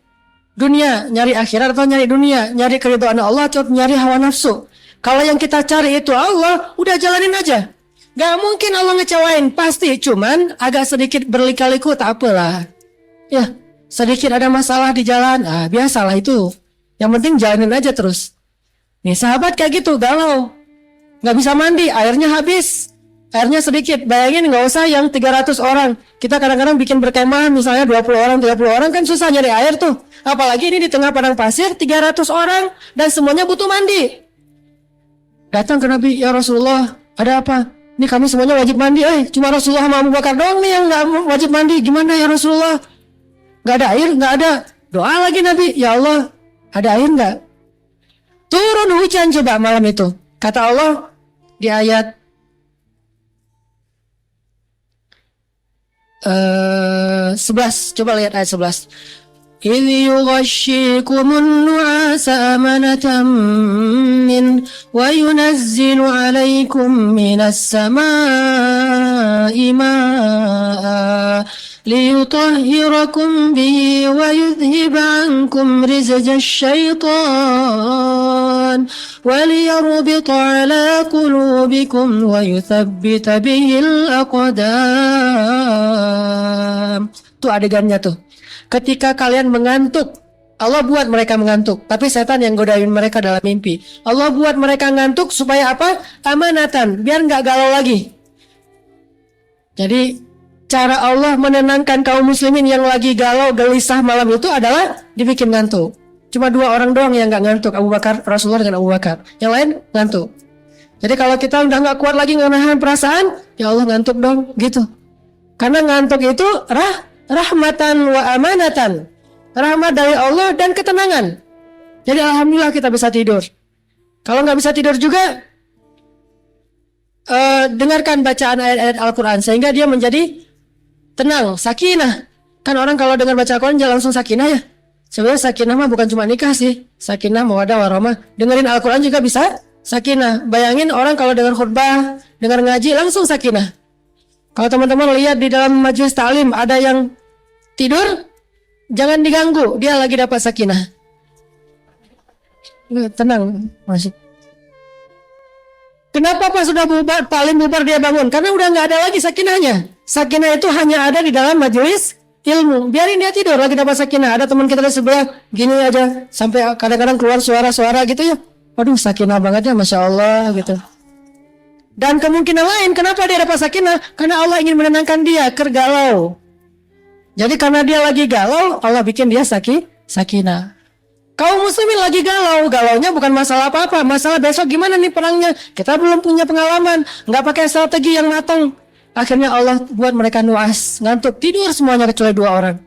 dunia? Nyari akhirat atau nyari dunia? Nyari keridhaan Allah atau nyari hawa nafsu? Kalau yang kita cari itu Allah, udah jalanin aja. Gak mungkin Allah ngecewain, pasti. Cuman agak sedikit berlika-liku, tak apalah. Ya, sedikit ada masalah di jalan, biasalah itu. Yang penting jalanin aja terus. Nih sahabat kayak gitu, galau. Gak bisa mandi, airnya habis. Airnya sedikit, bayangin gak usah yang 300 orang. Kita kadang-kadang bikin berkemah misalnya 20 orang, 30 orang kan susah nyari air tuh. Apalagi ini di tengah padang pasir 300 orang dan semuanya butuh mandi. Datang ke Nabi, ya Rasulullah, ada apa? Ini kami semuanya wajib mandi, cuma Rasulullah sama Abu Bakar doang nih yang gak wajib mandi. Gimana ya Rasulullah? Gak ada air, gak ada. Doa lagi Nabi, ya Allah, ada air gak? Turun hujan coba malam itu. Kata Allah di ayat 11, coba lihat ayat 11. إذ يغشيكم النعاس أمنة منه وينزل عليكم من السماء ماء ليطهركم به ويذهب عنكم رزج الشيطان وليربط على قلوبكم ويثبت به الأقدام. Itu adegannya tuh. Ketika kalian mengantuk, Allah buat mereka mengantuk, tapi setan yang godain mereka dalam mimpi. Allah buat mereka ngantuk supaya apa? Amanatan, biar nggak galau lagi. Jadi cara Allah menenangkan kaum muslimin yang lagi galau gelisah malam itu adalah dibikin ngantuk. Cuma 2 orang doang yang nggak ngantuk, Abu Bakar, Rasulullah dengan Abu Bakar. Yang lain ngantuk. Jadi kalau kita udah nggak kuat lagi menahan perasaan, ya Allah ngantuk dong, gitu. Karena ngantuk itu rahmatan wa amanatan. Rahmat dari Allah dan ketenangan. Jadi alhamdulillah kita bisa tidur. Kalau nggak bisa tidur juga, dengarkan bacaan ayat-ayat Al-Quran sehingga dia menjadi tenang, sakinah. Kan orang kalau dengar baca Al-Quran jangan langsung sakinah ya. Sebenarnya sakinah mah bukan cuma nikah sih. Sakinah, mawaddah, warahmah. Dengerin Al-Quran juga bisa sakinah. Bayangin orang kalau dengar khutbah, dengar ngaji langsung sakinah. Kalau teman-teman lihat di dalam majelis ta'lim ada yang tidur, jangan diganggu, dia lagi dapat sakinah. Tenang, masih. Kenapa pas sudah bubar, paling bubar dia bangun? Karena udah nggak ada lagi sakinahnya. Sakinah itu hanya ada di dalam majelis ilmu. Biarin dia tidur lagi dapat sakinah. Ada teman kita di sebelah gini aja, sampai kadang-kadang keluar suara-suara gitu ya. Waduh, sakinah banget ya, masya Allah gitu. Dan kemungkinan lain, kenapa dia dapat sakinah? Karena Allah ingin menenangkan dia, kergalau. Jadi karena dia lagi galau, Allah bikin dia sakinah. Kaum muslimin lagi galau, galaunya bukan masalah apa-apa, masalah besok gimana nih perangnya. Kita belum punya pengalaman, nggak pakai strategi yang matang. Akhirnya Allah buat mereka nuas, ngantuk, tidur semuanya kecuali 2 orang.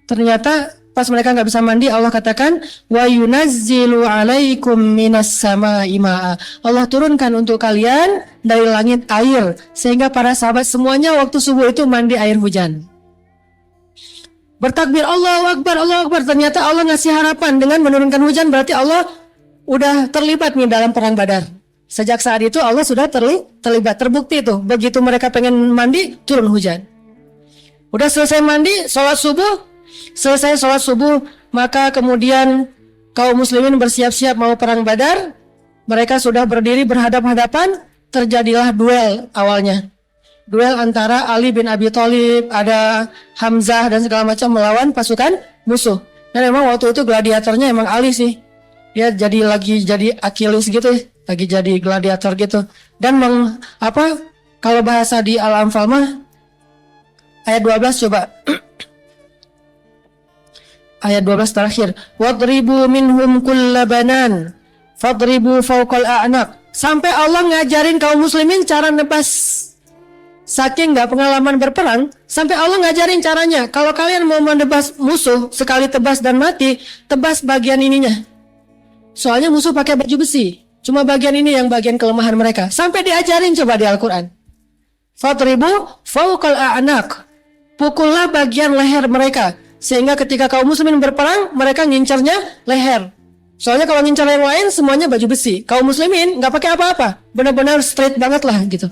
Ternyata pas mereka nggak bisa mandi, Allah katakan, wa yunazzilu alaikum minas samaa'i ma'a. Allah turunkan untuk kalian dari langit air, sehingga para sahabat semuanya waktu subuh itu mandi air hujan. Bertakbir Allahu Akbar, Allahu Akbar. Ternyata Allah ngasih harapan dengan menurunkan hujan, berarti Allah udah terlibat nih dalam perang Badar. Sejak saat itu Allah sudah terlibat, terbukti tuh. Begitu mereka pengen mandi, turun hujan. Udah selesai mandi, selesai sholat subuh, maka kemudian kaum muslimin bersiap-siap mau perang Badar. Mereka sudah berdiri berhadap-hadapan, terjadilah duel awalnya. Duel antara Ali bin Abi Thalib, ada Hamzah dan segala macam melawan pasukan musuh. Dan memang waktu itu gladiatornya emang Ali sih. Dia lagi jadi Achilles gitu, lagi jadi gladiator gitu. Dan kalau bahasa di Al-Anfal mah ayat 12 coba. Ayat 12 terakhir. Wadribu minhum kullabanan fadribu fawqal a'naq. Sampai Allah ngajarin kaum muslimin cara nebas. Saking gak pengalaman berperang, sampai Allah ngajarin caranya. Kalau kalian mau menebas musuh, sekali tebas dan mati, tebas bagian ininya. Soalnya musuh pakai baju besi, cuma bagian ini yang bagian kelemahan mereka. Sampai diajarin coba di Al-Quran. Fatribu fawqal a'naq. Pukullah bagian leher mereka, sehingga ketika kaum muslimin berperang, mereka ngincarnya leher. Soalnya kalau ngincar yang lain, semuanya baju besi. Kaum muslimin gak pakai apa-apa, benar-benar straight banget lah gitu.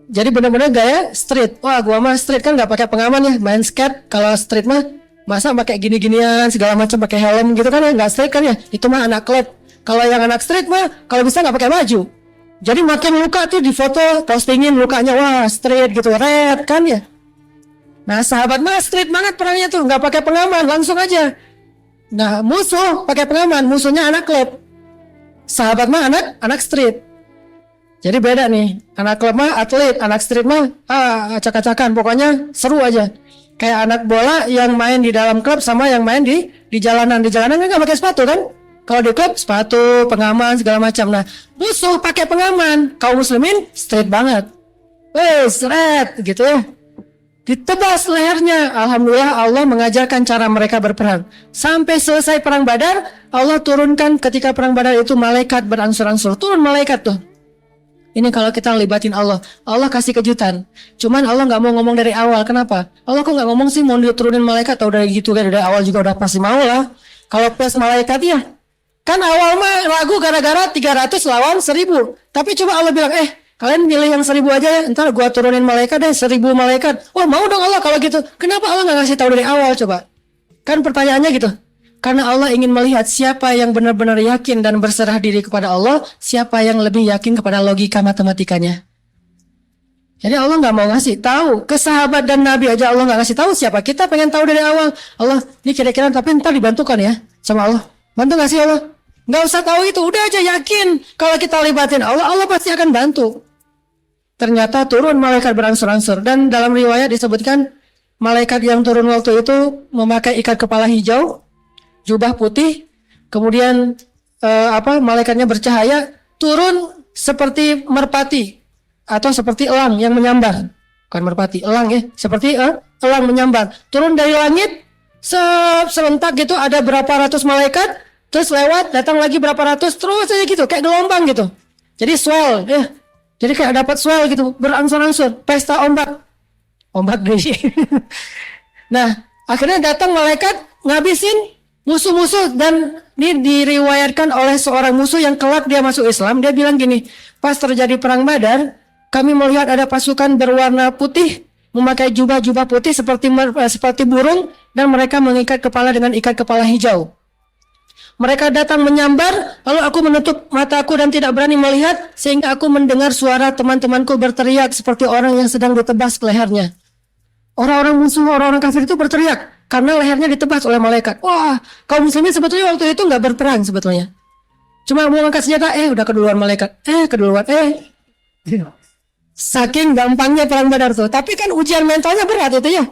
Jadi benar-benar gaya street. Wah, gua mah street kan nggak pakai pengaman ya, main skate. Kalau street mah masa pakai gini-ginian segala macam, pakai helm gitu kan ya, nggak street kan ya. Itu mah anak klub. Kalau yang anak street mah kalau bisa nggak pakai baju. Jadi makin luka tuh di foto postingin lukanya, wah street gitu, red kan ya. Nah sahabat mah street banget perangnya tuh, nggak pakai pengaman, langsung aja. Nah musuh pakai pengaman, musuhnya anak klub. Sahabat mah anak street. Jadi beda nih, anak klub mah atlet, anak street mah acak-acakan, pokoknya seru aja. Kayak anak bola yang main di dalam klub sama yang main di jalanan. Di jalanan kan nggak pakai sepatu kan? Kalau di klub sepatu, pengaman segala macam. Nah, musuh pakai pengaman, kaum muslimin street banget. Straight gitu ya. Ditebas lehernya. Alhamdulillah Allah mengajarkan cara mereka berperang. Sampai selesai perang Badar, Allah turunkan ketika perang Badar itu malaikat berangsur-angsur. Turun malaikat tuh. Ini kalau kita libatin Allah, Allah kasih kejutan. Cuman Allah nggak mau ngomong dari awal. Kenapa? Allah kok nggak ngomong sih mau diturunin malaikat? Atau dari gitu kan dari awal juga udah pasti mau lah. Kalau pas malaikat ya, kan awal mah ragu gara-gara 300 lawan 1000. Tapi coba Allah bilang, kalian milih yang 1000 aja ya. Ntar gua turunin malaikat deh 1000 malaikat. Wah mau dong Allah kalau gitu. Kenapa Allah nggak ngasih tahu dari awal coba? Kan pertanyaannya gitu. Karena Allah ingin melihat siapa yang benar-benar yakin dan berserah diri kepada Allah, siapa yang lebih yakin kepada logika matematikanya. Jadi Allah nggak mau ngasih tahu ke sahabat dan Nabi aja, Allah nggak ngasih tahu, siapa kita pengen tahu dari awal. Allah ini kira-kira, tapi ntar dibantukan ya sama Allah. Bantu nggak sih Allah? Nggak usah tahu itu, udah aja yakin kalau kita libatin Allah, Allah pasti akan bantu. Ternyata turun malaikat berangsur-angsur, dan dalam riwayat disebutkan malaikat yang turun waktu itu memakai ikat kepala hijau, jubah putih, kemudian malaikatnya bercahaya, turun seperti merpati atau seperti elang yang menyambar. Bukan merpati, elang ya, seperti elang menyambar. Turun dari langit, serentak gitu, ada berapa ratus malaikat, terus lewat, datang lagi berapa ratus, terus aja gitu, kayak gelombang gitu. Jadi swell ya. Jadi kayak dapat swell gitu, berangsur-angsur, pesta ombak deh. Nah, akhirnya datang malaikat ngabisin musuh-musuh, dan ini diriwayatkan oleh seorang musuh yang kelak dia masuk Islam. Dia bilang gini, pas terjadi perang Badar, kami melihat ada pasukan berwarna putih, memakai jubah-jubah putih seperti burung, dan mereka mengikat kepala dengan ikat kepala hijau. Mereka datang menyambar, lalu aku menutup mataku dan tidak berani melihat, sehingga aku mendengar suara teman-temanku berteriak seperti orang yang sedang ditebas lehernya. Orang-orang musuh, orang-orang kafir itu berteriak karena lehernya ditebas oleh malaikat. Wah, kaum muslimin sebetulnya waktu itu nggak berperang sebetulnya. Cuma mau angkat senjata, udah keduluan malaikat. Saking gampangnya perang Badar tuh. Tapi kan ujian mentalnya berat itu ya.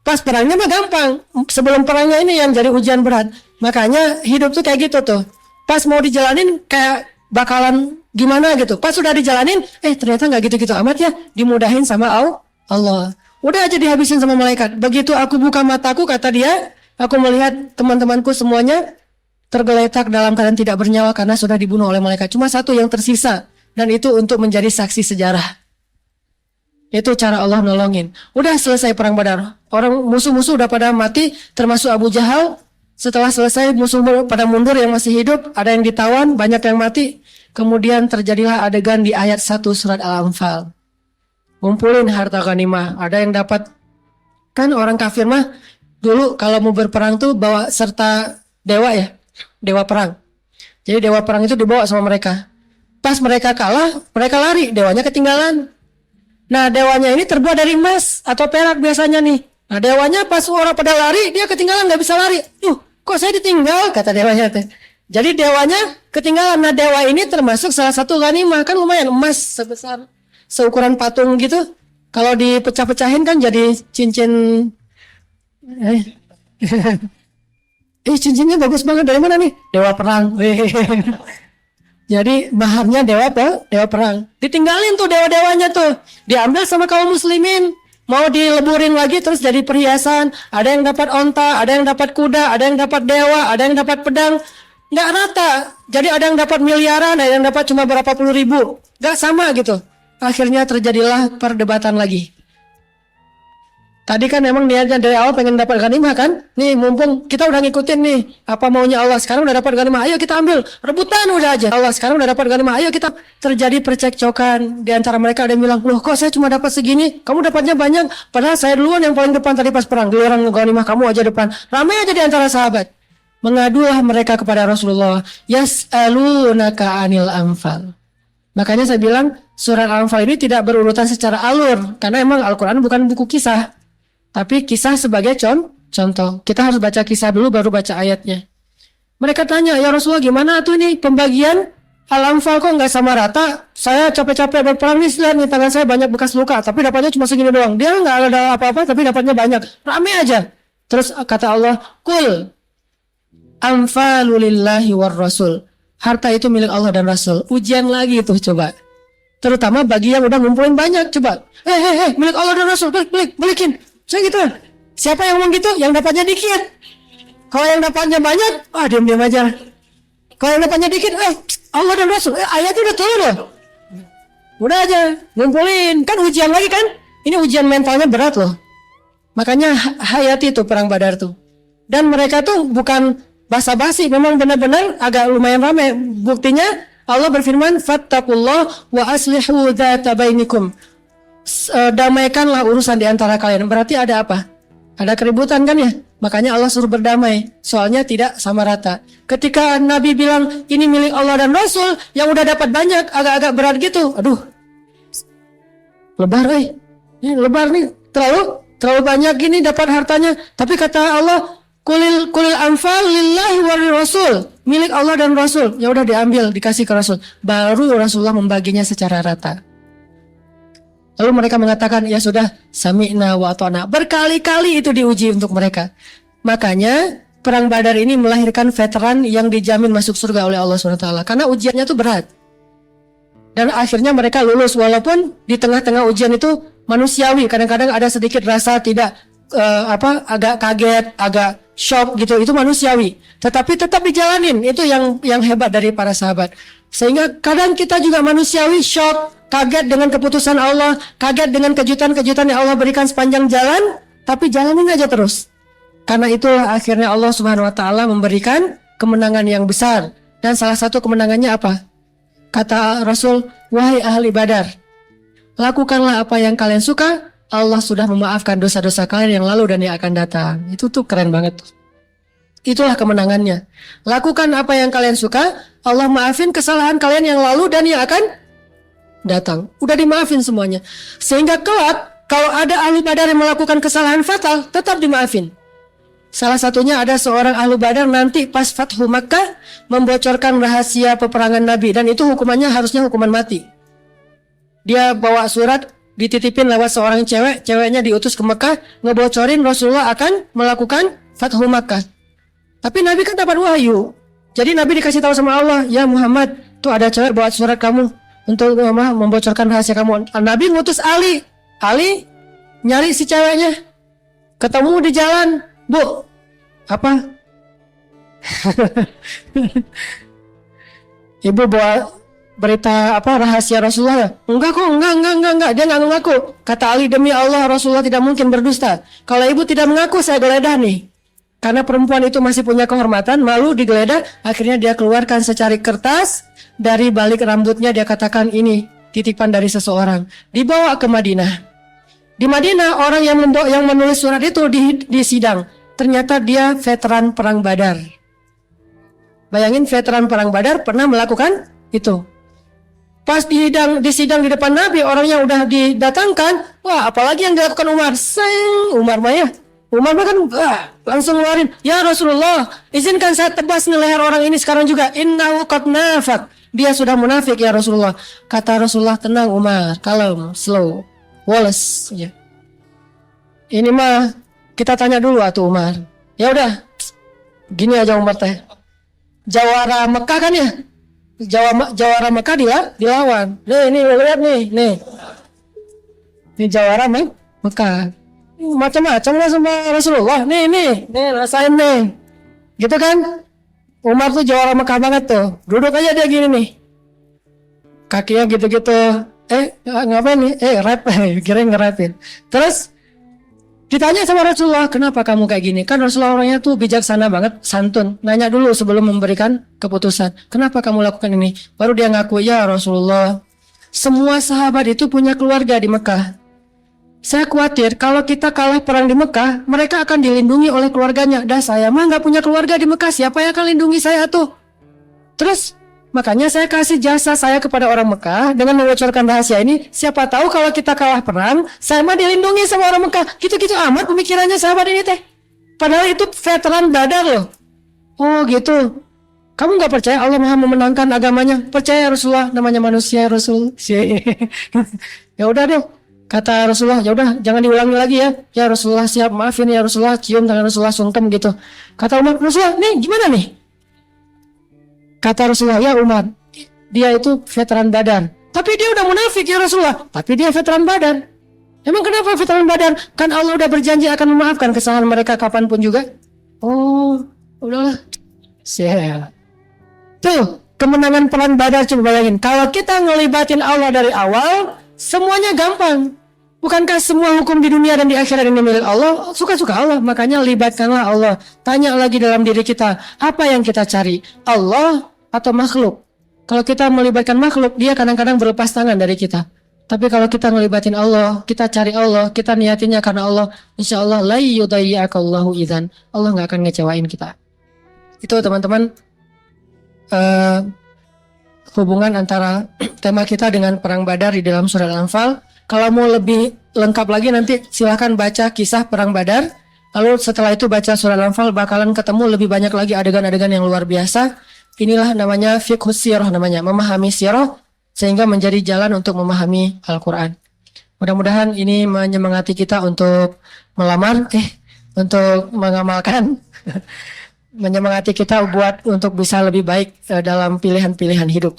Pas perangnya mah gampang. Sebelum perangnya ini yang jadi ujian berat. Makanya hidup tuh kayak gitu tuh. Pas mau dijalanin kayak bakalan gimana gitu. Pas sudah dijalanin, ternyata nggak gitu-gitu amat ya. Dimudahin sama Allah. Udah aja dihabisin sama malaikat. Begitu aku buka mataku, kata dia, aku melihat teman-temanku semuanya tergeletak dalam keadaan tidak bernyawa karena sudah dibunuh oleh malaikat. Cuma satu yang tersisa, dan itu untuk menjadi saksi sejarah. Itu cara Allah nolongin. Udah selesai perang Badar. Orang musuh-musuh udah pada mati, termasuk Abu Jahal. Setelah selesai musuh pada mundur, yang masih hidup, ada yang ditawan, banyak yang mati. Kemudian terjadilah adegan di ayat 1 surat Al-Anfal. Ngumpulin harta ghanimah. Ada yang dapat, kan orang kafir mah dulu kalau mau berperang tuh bawa serta dewa ya, dewa perang. Jadi dewa perang itu dibawa sama mereka. Pas mereka kalah, mereka lari, dewanya ketinggalan. Nah, dewanya ini terbuat dari emas atau perak biasanya nih. Nah, dewanya pas orang pada lari, dia ketinggalan, nggak bisa lari. Kok saya ditinggal? Kata dewanya teh. Jadi dewanya ketinggalan. Nah, dewa ini termasuk salah satu ghanimah. Kan lumayan, emas sebesar seukuran patung gitu. Kalau dipecah-pecahin kan jadi cincin. Cincinnya bagus banget. Dari mana nih? Dewa perang. Jadi maharnya dewa perang. Ditinggalin tuh dewa-dewanya tuh. Diambil sama kaum muslimin. Mau dileburin lagi terus jadi perhiasan. Ada yang dapat onta, ada yang dapat kuda, ada yang dapat dewa, ada yang dapat pedang. Nggak rata. Jadi ada yang dapat miliaran, ada yang dapat cuma berapa puluh ribu. Nggak sama gitu. Akhirnya terjadilah perdebatan lagi. Tadi kan emang niatnya dari awal pengen dapat ghanimah kan? Nih mumpung kita udah ngikutin nih apa maunya Allah, sekarang udah dapat ghanimah, ayo kita ambil. Rebutan udah aja. Allah sekarang udah dapat ghanimah, ayo kita. Terjadi percekcokan di antara mereka. Ada yang bilang, "Loh, kok saya cuma dapat segini? Kamu dapatnya banyak. Padahal saya duluan yang paling depan tadi pas perang. Giliran ghanimah kamu aja depan." Ramai aja di antara sahabat. Mengadulah mereka kepada Rasulullah, "Yas'alunaka 'anil anfal." Makanya saya bilang surat Al-Anfal ini tidak berurutan secara alur karena emang Al-Qur'an bukan buku kisah. Tapi kisah sebagai contoh. Kita harus baca kisah dulu baru baca ayatnya. Mereka tanya, "Ya Rasulullah, gimana tuh ini pembagian Al-Anfal kok nggak sama rata? Saya capek-capek berperang nih, lihat nih tangan saya banyak bekas luka, tapi dapatnya cuma segini doang. Dia nggak ada apa-apa, tapi dapatnya banyak. Rame aja." Terus kata Allah, "Qul anfalulillahi war rasul." Harta itu milik Allah dan Rasul. Ujian lagi tuh coba. Terutama bagi yang udah ngumpulin banyak, coba. Milik Allah dan Rasul, balikin. Saya gitu. Siapa yang ngomong gitu? Yang dapatnya dikit. Kalau yang dapatnya banyak, diam-diam aja. Kalau yang dapatnya dikit, Allah dan Rasul, ayatnya udah turun loh. Udah aja, ngumpulin. Kan ujian lagi kan? Ini ujian mentalnya berat loh. Makanya hayati tuh perang Badar tuh. Dan mereka tuh bukan basa-basi, memang benar-benar agak lumayan ramai. Buktinya Allah berfirman, "Fattaqullah wa aslihu dzata bainikum." Damaikanlah urusan di antara kalian. Berarti ada apa? Ada keributan kan ya? Makanya Allah suruh berdamai. Soalnya tidak sama rata. Ketika Nabi bilang ini milik Allah dan Rasul, yang udah dapat banyak agak-agak berat gitu. Aduh. lebar ini lebar nih, terlalu banyak gini dapat hartanya. Tapi kata Allah, kulil anfal lillahi wa rasul, milik Allah dan Rasul. Ya udah diambil, dikasih ke Rasul. Baru Rasulullah membaginya secara rata. Lalu mereka mengatakan, ya sudah, sami'na wa ata'na. Berkali-kali itu diuji untuk mereka. Makanya perang Badar ini melahirkan veteran yang dijamin masuk surga oleh Allah SWT. Karena ujiannya itu berat. Dan akhirnya mereka lulus, walaupun di tengah-tengah ujian itu manusiawi. Kadang-kadang ada sedikit rasa tidak agak kaget, agak shock gitu. Itu manusiawi. Tetapi tetap dijalanin. Itu yang hebat dari para sahabat. Sehingga kadang kita juga manusiawi, shock, kaget dengan keputusan Allah, kaget dengan kejutan-kejutan yang Allah berikan sepanjang jalan, tapi jalanin aja terus. Karena itulah akhirnya Allah Subhanahu wa taala memberikan kemenangan yang besar. Dan salah satu kemenangannya apa? Kata Rasul, wahai ahli Badar, lakukanlah apa yang kalian suka, Allah sudah memaafkan dosa-dosa kalian yang lalu dan yang akan datang. Itu tuh keren banget tuh. Itulah kemenangannya. Lakukan apa yang kalian suka, Allah maafin kesalahan kalian yang lalu dan yang akan datang. Udah dimaafin semuanya. Sehingga kelak kalau ada ahli Badar yang melakukan kesalahan fatal, tetap dimaafin. Salah satunya ada seorang ahli Badar nanti pas Fathu Makkah membocorkan rahasia peperangan Nabi, dan itu hukumannya harusnya hukuman mati. Dia bawa surat, dititipin lewat seorang cewek, ceweknya diutus ke Mekah ngebocorin Rasulullah akan melakukan Fathu Makkah. Tapi Nabi kan dapat wahyu. Jadi Nabi dikasih tahu sama Allah, ya Muhammad, tuh ada cewek bawa surat kamu untuk membocorkan rahasia kamu. Nabi ngutus Ali nyari si ceweknya, ketemu di jalan, Bu, apa? Ibu bawa berita apa rahasia Rasulullah ya? Enggak kok, enggak, dia nggak mengaku. Kata Ali, demi Allah Rasulullah tidak mungkin berdusta. Kalau ibu tidak mengaku, saya geledah nih. Karena perempuan itu masih punya kehormatan, malu digeledah. Akhirnya dia keluarkan secari kertas, dari balik rambutnya dia katakan, ini titipan dari seseorang. Dibawa ke Madinah. Di Madinah orang yang menulis surat itu di sidang. Ternyata dia veteran perang Badar. Bayangin, veteran perang Badar pernah melakukan itu. Pas di sidang di depan Nabi, orangnya udah didatangkan. Wah, apalagi yang dilakukan Umar? Umar kan langsung ngeluarin, ya Rasulullah, izinkan saya tebas nih leher orang ini sekarang juga. Innahu qad nafaq. Dia sudah munafik ya Rasulullah. Kata Rasulullah, tenang Umar, kalem, slow, Wallace. Ya. Ini mah kita tanya dulu atuh Umar. Ya udah, gini aja Umar teh. Jawara Mekah kan ya? Jawara Mekah dilawan. Nih lihat nih. Ini jawara Mekah. Macam-macam lah sama Rasulullah. Nih rasain nih. Gitu kan? Umar tuh jawara Mekah banget tuh. Duduk aja dia gini nih. Kakinya gitu-gitu. Ngapain nih? Rap. Kirain ngerapin. Terus ditanya sama Rasulullah, kenapa kamu kayak gini? Kan Rasulullah orangnya tuh bijaksana banget, santun. Nanya dulu sebelum memberikan keputusan. Kenapa kamu lakukan ini? Baru dia ngaku, ya Rasulullah, semua sahabat itu punya keluarga di Mekah. Saya khawatir kalau kita kalah perang di Mekah, mereka akan dilindungi oleh keluarganya. Dah saya mah nggak punya keluarga di Mekah, siapa yang akan lindungi saya tuh? Terus makanya saya kasih jasa saya kepada orang Mekah dengan membocorkan rahasia ini. Siapa tahu kalau kita kalah perang, saya mah dilindungi sama orang Mekah. Gitu-gitu amat pemikirannya sahabat ini teh. Padahal itu veteran Badar loh. Oh gitu. Kamu nggak percaya Allah Maha memenangkan agamanya? Percaya Rasulullah, namanya manusia Rasul. Ya udah deh. Kata Rasulullah, ya udah jangan diulangi lagi ya. Ya Rasulullah siap, maafin ya Rasulullah, cium tangan Rasulullah, sungkem gitu. Kata Umar, Rasulullah, nih gimana nih? Kata Rasulullah, ya Umar, dia itu veteran Badar. Tapi dia udah munafik ya Rasulullah. Tapi dia veteran Badar. Emang kenapa veteran Badar? Kan Allah udah berjanji akan memaafkan kesalahan mereka kapanpun juga. Oh, udahlah. Siap. Tuh, kemenangan perang Badar, coba bayangin. Kalau kita ngelibatin Allah dari awal, semuanya gampang. Bukankah semua hukum di dunia dan di akhirat ini milik Allah? Suka-suka Allah. Makanya libatkanlah Allah. Tanya lagi dalam diri kita, apa yang kita cari? Allah atau makhluk? Kalau kita melibatkan makhluk, dia kadang-kadang berlepas tangan dari kita. Tapi kalau kita ngelibatin Allah, kita cari Allah, kita niatinnya karena Allah, insya Allah la yudayyi'akallahu idzan. Allah gak akan ngecewain kita. Itu teman-teman, hubungan antara tema kita dengan perang Badar di dalam surat Al-Anfal. Kalau mau lebih lengkap lagi nanti silahkan baca kisah Perang Badar. Lalu setelah itu baca surat Al-Anfal, bakalan ketemu lebih banyak lagi adegan-adegan yang luar biasa. Inilah namanya fiqhus sirah namanya, memahami sirah sehingga menjadi jalan untuk memahami Al-Quran. Mudah-mudahan ini menyemangati kita untuk melamar, untuk mengamalkan, menyemangati kita buat untuk bisa lebih baik dalam pilihan-pilihan hidup.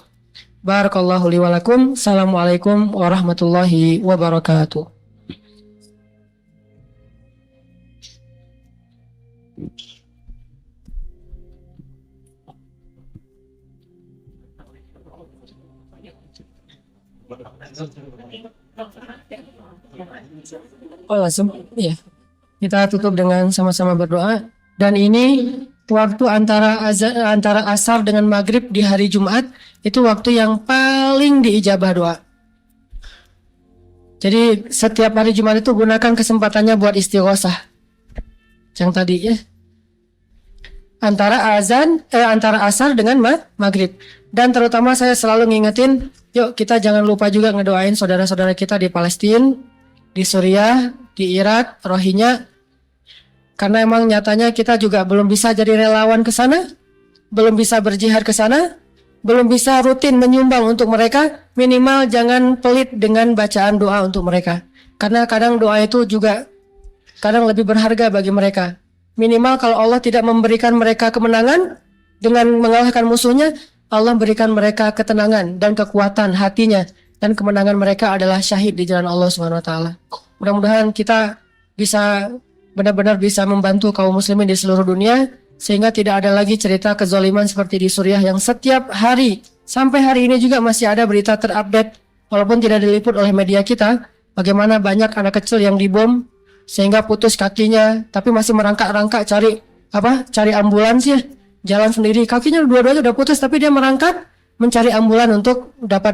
Barakallahu li wa lakum. Assalamualaikum warahmatullahi wabarakatuh. Oh langsung, ya. Kita tutup dengan sama-sama berdoa. Dan ini waktu antara asar dengan maghrib di hari Jumat itu waktu yang paling diijabah doa. Jadi setiap hari Jumat itu gunakan kesempatannya buat istighosah. Yang tadi ya. Antara asar dengan maghrib. Dan terutama saya selalu ngingetin, yuk kita jangan lupa juga ngedoain saudara-saudara kita di Palestina, di Suriah, di Irak, Rohingya. Karena emang nyatanya kita juga belum bisa jadi relawan ke sana, belum bisa berjihad ke sana, belum bisa rutin menyumbang untuk mereka. Minimal jangan pelit dengan bacaan doa untuk mereka. Karena kadang doa itu juga kadang lebih berharga bagi mereka. Minimal kalau Allah tidak memberikan mereka kemenangan dengan mengalahkan musuhnya, Allah berikan mereka ketenangan dan kekuatan hatinya, dan kemenangan mereka adalah syahid di jalan Allah Subhanahu wa taala. Mudah-mudahan kita bisa benar-benar bisa membantu kaum muslimin di seluruh dunia sehingga tidak ada lagi cerita kezaliman seperti di Suriah yang setiap hari sampai hari ini juga masih ada berita terupdate walaupun tidak diliput oleh media kita, bagaimana banyak anak kecil yang dibom sehingga putus kakinya tapi masih merangkak-rangkak cari ambulans ya, jalan sendiri, kakinya dua-duanya udah putus tapi dia merangkak mencari ambulan untuk dapat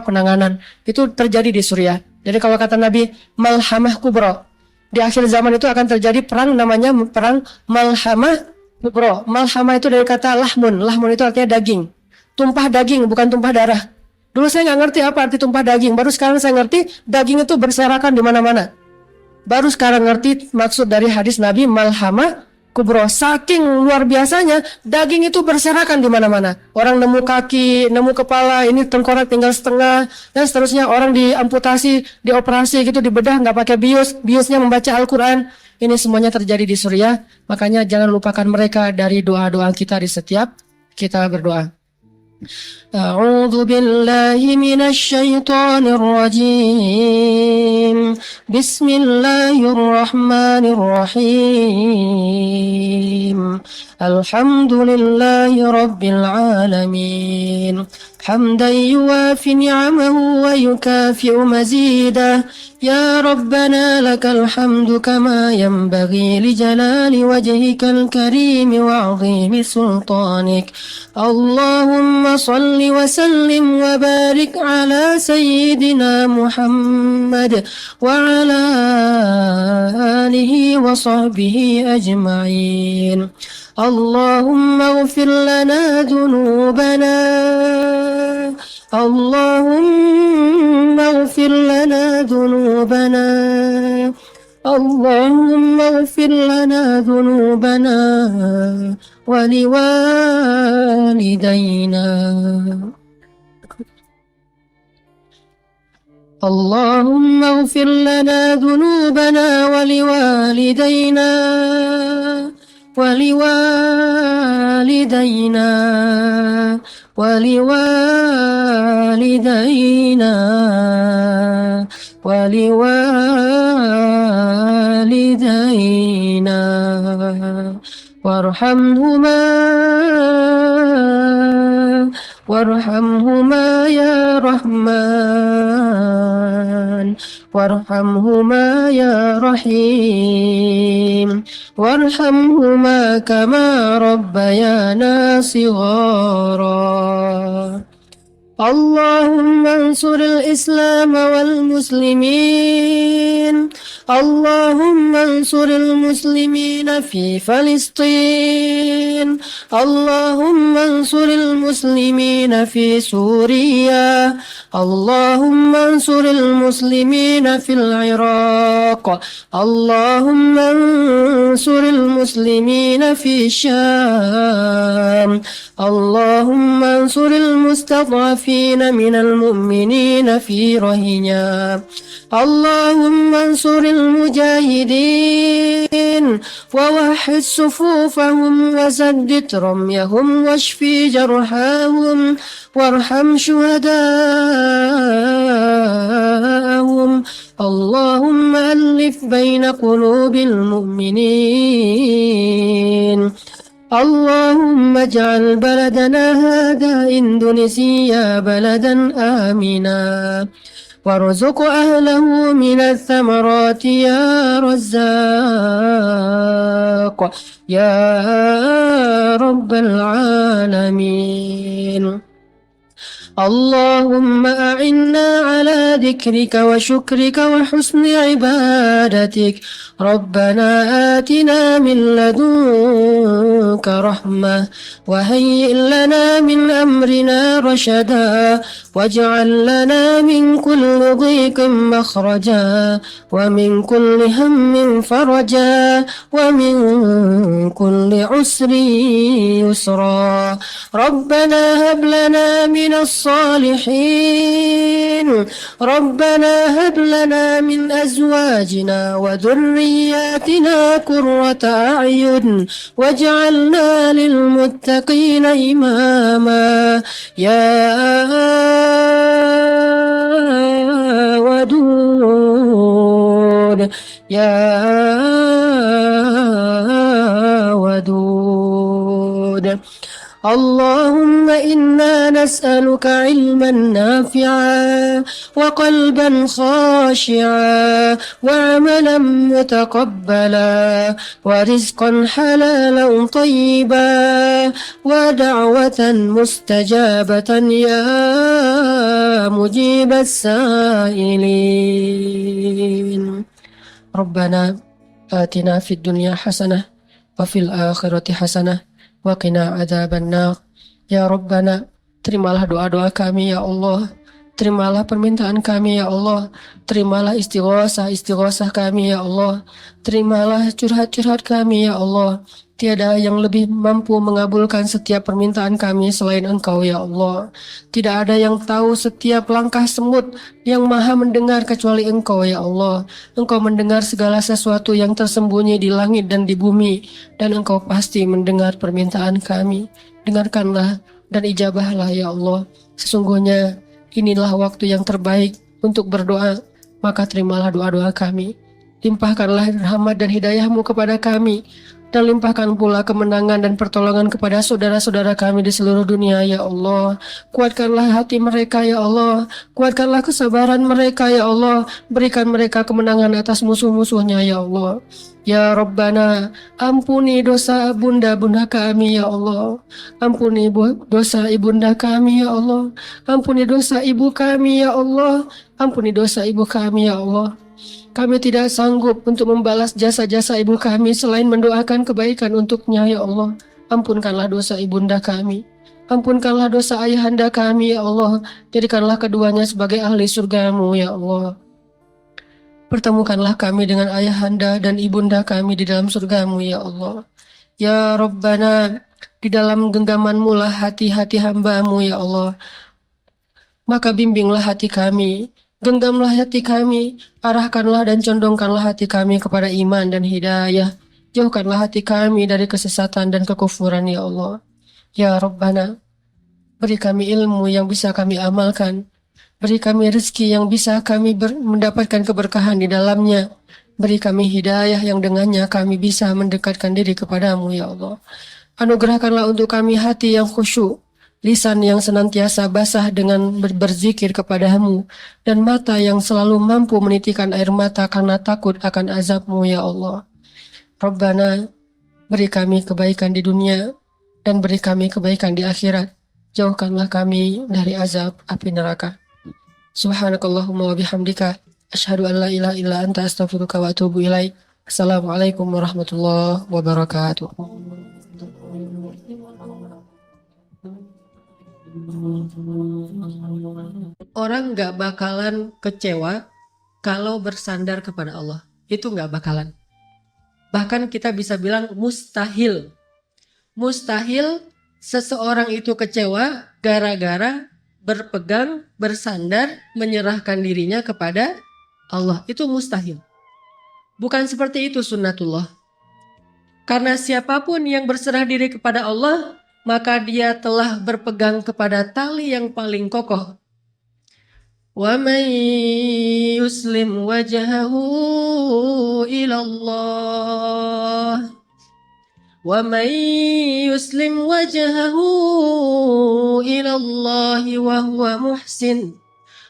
penanganan. Itu terjadi di Suriah. Jadi kalau kata Nabi, malhamah kubro, di akhir zaman itu akan terjadi perang namanya perang malhamah kubro. Malhamah itu dari kata lahmun. Lahmun itu artinya daging, tumpah daging, bukan tumpah darah. Dulu saya nggak ngerti apa arti tumpah daging, baru sekarang saya ngerti daging itu berserakan di mana-mana. Baru sekarang ngerti maksud dari hadis Nabi malhamah kubro. Saking luar biasanya daging itu berserakan di mana-mana. Orang nemu kaki, nemu kepala, ini tengkorak tinggal setengah dan seterusnya. Orang diamputasi, dioperasi gitu, dibedah nggak pakai biusnya membaca Al-Quran. Ini semuanya terjadi di Suriah. Makanya jangan lupakan mereka dari doa-doa kita di setiap kita berdoa. أعوذ بالله من الشيطان الرجيم بسم الله الرحمن الرحيم الحمد لله رب العالمين حمدا يوافي نعمه ويكافئ مزيده يا ربنا لك الحمد كما ينبغي لجلال وجهك الكريم وعظيم سلطانك اللهم صل وسلم وبارك على سيدنا محمد وعلى آله وصحبه أجمعين اللهم اغفر لنا ذنوبنا اللهم اغفر لنا ذنوبنا اللهم اغفر لنا ذنوبنا ولوالدينا اللهم اغفر لنا ذنوبنا ولوالدينا ولوالدينا ولوالدينا ولوالدينا وارحمهما يا رحمن وارحمهما يا رحيم وارحمهما كما ربيانا صغارا اللهم انصر الإسلام والمسلمين اللهم انصر المسلمين في فلسطين اللهم انصر المسلمين في سوريا اللهم انصر المسلمين في العراق اللهم انصر المسلمين في الشام اللهم انصر المستضعفين من المؤمنين في رهينيا اللهم انصر المجاهدين ووحد صفوفهم وسدد رميهم واشفي جرحاهم وارحم شهداءهم اللهم ألف بين قلوب المؤمنين اللهم اجعل بلدنا هذا إندونيسيا بلدا آمنا وارزق أهله من الثمرات يا رزاق يا رب العالمين اللهم أعنا على ذكرك وشكرك وحسن عبادتك ربنا آتنا من لدنك رحمة وهيئ لنا من أمرنا رشدا واجعل لنا من كل ضيق مخرجا ومن كل هم فرجا ومن كل عسر يسرا ربنا هب لنا من الصالحين ربنا هب لنا من أزواجنا وذرياتنا قرة أعين واجعلنا للمتقين إماما يا ودود يا ودود اللهم إنا نسألك علما نافعا وقلبا خاشعا وعملا متقبلا ورزقا حلالا طيبا ودعوة مستجابة يا مجيب السائلين ربنا آتنا في الدنيا حسنة وفي الآخرة حسنة Waqina adzabannar. Ya Rabbana, terimalah doa-doa kami ya Allah. Terimalah permintaan kami ya Allah. Terimalah istighosah kami ya Allah. Terimalah curhat-curhat kami ya Allah. Tiada yang lebih mampu mengabulkan setiap permintaan kami selain Engkau ya Allah. Tidak ada yang tahu setiap langkah semut yang maha mendengar kecuali Engkau ya Allah. Engkau mendengar segala sesuatu yang tersembunyi di langit dan di bumi. Dan Engkau pasti mendengar permintaan kami. Dengarkanlah dan ijabahlah ya Allah. Sesungguhnya inilah waktu yang terbaik untuk berdoa. Maka terimalah doa-doa kami. Limpahkanlah rahmat dan hidayah-Mu kepada kami. Dan limpahkan pula kemenangan dan pertolongan kepada saudara-saudara kami di seluruh dunia ya Allah. Kuatkanlah hati mereka ya Allah. Kuatkanlah kesabaran mereka ya Allah. Berikan mereka kemenangan atas musuh-musuhnya ya Allah. Ya Rabbana, ampuni dosa bunda-bunda kami ya Allah. Ampuni dosa ibunda kami ya Allah. Ampuni dosa ibu kami ya Allah. Ampuni dosa ibu kami ya Allah. Kami tidak sanggup untuk membalas jasa-jasa ibu kami selain mendoakan kebaikan untuknya ya Allah. Ampunkanlah dosa ibunda kami. Ampunkanlah dosa ayahanda kami ya Allah. Jadikanlah keduanya sebagai ahli surga-Mu ya Allah. Pertemukanlah kami dengan ayahanda dan ibunda kami di dalam surga-Mu ya Allah. Ya Rabbana, di dalam genggaman-Mu lah hati-hati hamba-Mu ya Allah. Maka bimbinglah hati kami. Genggamlah hati kami, arahkanlah dan condongkanlah hati kami kepada iman dan hidayah. Jauhkanlah hati kami dari kesesatan dan kekufuran ya Allah. Ya Rabbana, beri kami ilmu yang bisa kami amalkan. Beri kami rezeki yang bisa kami mendapatkan keberkahan di dalamnya. Beri kami hidayah yang dengannya kami bisa mendekatkan diri kepadamu ya Allah. Anugerahkanlah untuk kami hati yang khusyuk. Lisan yang senantiasa basah dengan berzikir kepadamu, dan mata yang selalu mampu menitikan air mata karena takut akan azab-Mu ya Allah. Rabbana, beri kami kebaikan di dunia, dan beri kami kebaikan di akhirat. Jauhkanlah kami dari azab api neraka. Subhanakallahumma wa bihamdika, asyhadu an la ilaha illa anta astaghfiruka wa atubu ilaik. Assalamualaikum warahmatullahi wabarakatuh. orang nggak bakalan kecewa kalau bersandar kepada Allah. Itu nggak bakalan. Bahkan kita bisa bilang mustahil. Mustahil seseorang itu kecewa gara-gara berpegang, bersandar, menyerahkan dirinya kepada Allah. Itu mustahil. Bukan seperti itu sunnatullah. Karena siapapun yang berserah diri kepada Allah, maka dia telah berpegang kepada tali yang paling kokoh. وَمَنْ يُسْلِمْ وَجْهَهُ إِلَى اللَّهِ وَمَنْ يُسْلِمْ وَجْهَهُ إِلَى اللَّهِ وَهُوَ مُحْسِنٌ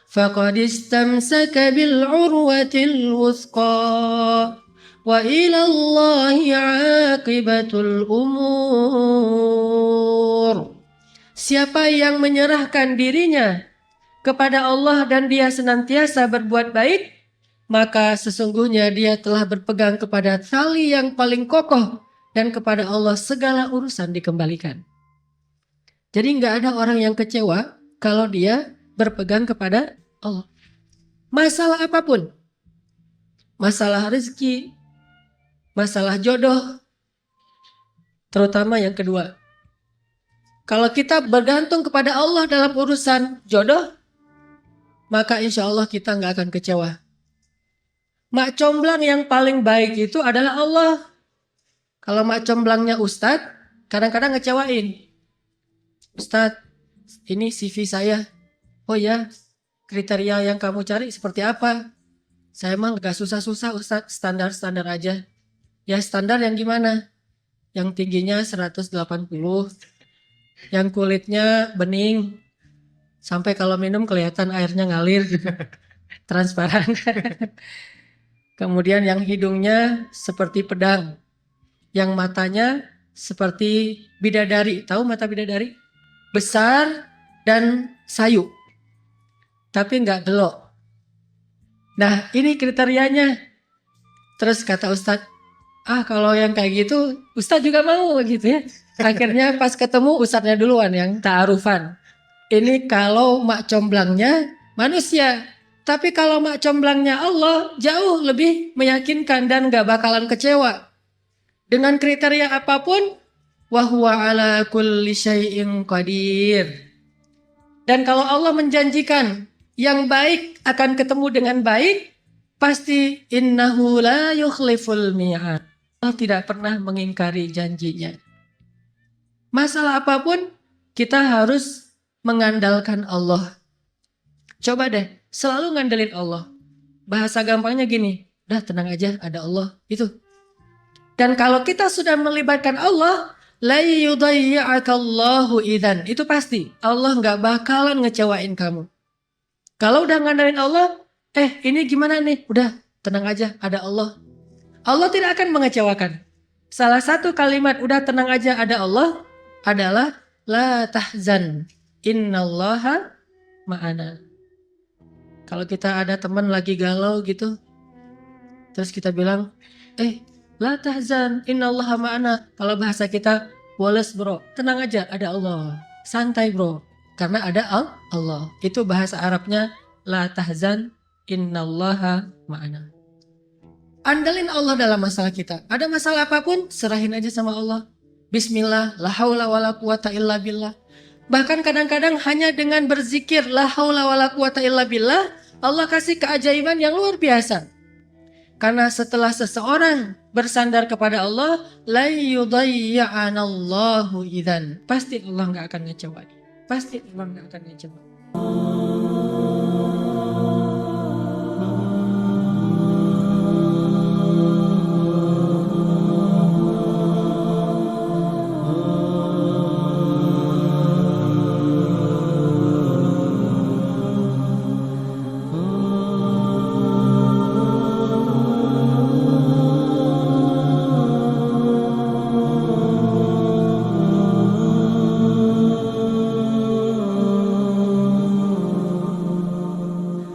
فَقَدِ اسْتَمْسَكَ بِالْعُرْوَةِ الْوُثْقَى وَإِلَى اللَّهِ عَاقِبَةُ الْأُمُورِ. Siapa yang menyerahkan dirinya kepada Allah dan dia senantiasa berbuat baik, maka sesungguhnya dia telah berpegang kepada tali yang paling kokoh dan kepada Allah segala urusan dikembalikan. Jadi nggak ada orang yang kecewa kalau dia berpegang kepada Allah. Masalah apapun, masalah rezeki, masalah jodoh, terutama yang kedua. Kalau kita bergantung kepada Allah dalam urusan jodoh, maka insya Allah kita nggak akan kecewa. Mak comblang yang paling baik itu adalah Allah. Kalau mak comblangnya Ustadz, kadang-kadang ngecewain. Ustadz, ini CV saya. Oh ya, kriteria yang kamu cari seperti apa? Saya emang gak susah-susah Ustadz, standar-standar aja. Ya standar yang gimana? Yang tingginya 180, yang kulitnya bening, sampai kalau minum kelihatan airnya ngalir, transparan. Kemudian yang hidungnya seperti pedang, yang matanya seperti bidadari. Tahu mata bidadari? Besar dan sayu, tapi nggak gelok. Nah ini kriterianya. Terus kata Ustadz, kalau yang kayak gitu Ustadz juga mau gitu ya. Akhirnya pas ketemu Ustadznya duluan yang ta'arufan. Ini kalau mak comblangnya manusia. Tapi kalau mak comblangnya Allah jauh lebih meyakinkan dan gak bakalan kecewa. Dengan kriteria apapun, wa huwa ala kulli syai'in qadir. Dan kalau Allah menjanjikan yang baik akan ketemu dengan baik, pasti innahu la yukhliful mi'ad. Allah tidak pernah mengingkari janjinya. Masalah apapun kita harus mengandalkan Allah. Coba deh, selalu ngandelin Allah. Bahasa gampangnya gini, udah tenang aja, ada Allah. Itu. Dan kalau kita sudah melibatkan Allah, la yudayya'akallahu idzan. Itu pasti, Allah gak bakalan ngecewain kamu. Kalau udah ngandelin Allah, ini gimana nih? Udah, tenang aja, ada Allah. Allah tidak akan mengecewakan. Salah satu kalimat, udah tenang aja, ada Allah, adalah la tahzan. Innallaha ma'ana. Kalau kita ada teman lagi galau gitu, terus kita bilang, la tahzan, innallaha ma'ana. Kalau bahasa kita, woles bro, tenang aja, ada Allah. Santai bro, karena ada Allah. Itu bahasa Arabnya, la tahzan, innallaha ma'ana. Andalin Allah dalam masalah kita. Ada masalah apapun, serahin aja sama Allah. Bismillah, la haula wala quwata illa billah. Bahkan kadang-kadang hanya dengan berzikir la haula wala quwata illa billah, Allah kasih keajaiban yang luar biasa. Karena setelah seseorang bersandar kepada Allah, la yudayya'anallahu idzan. Pasti Allah enggak akan ngecewain. Pasti Allah enggak akan ngecewain.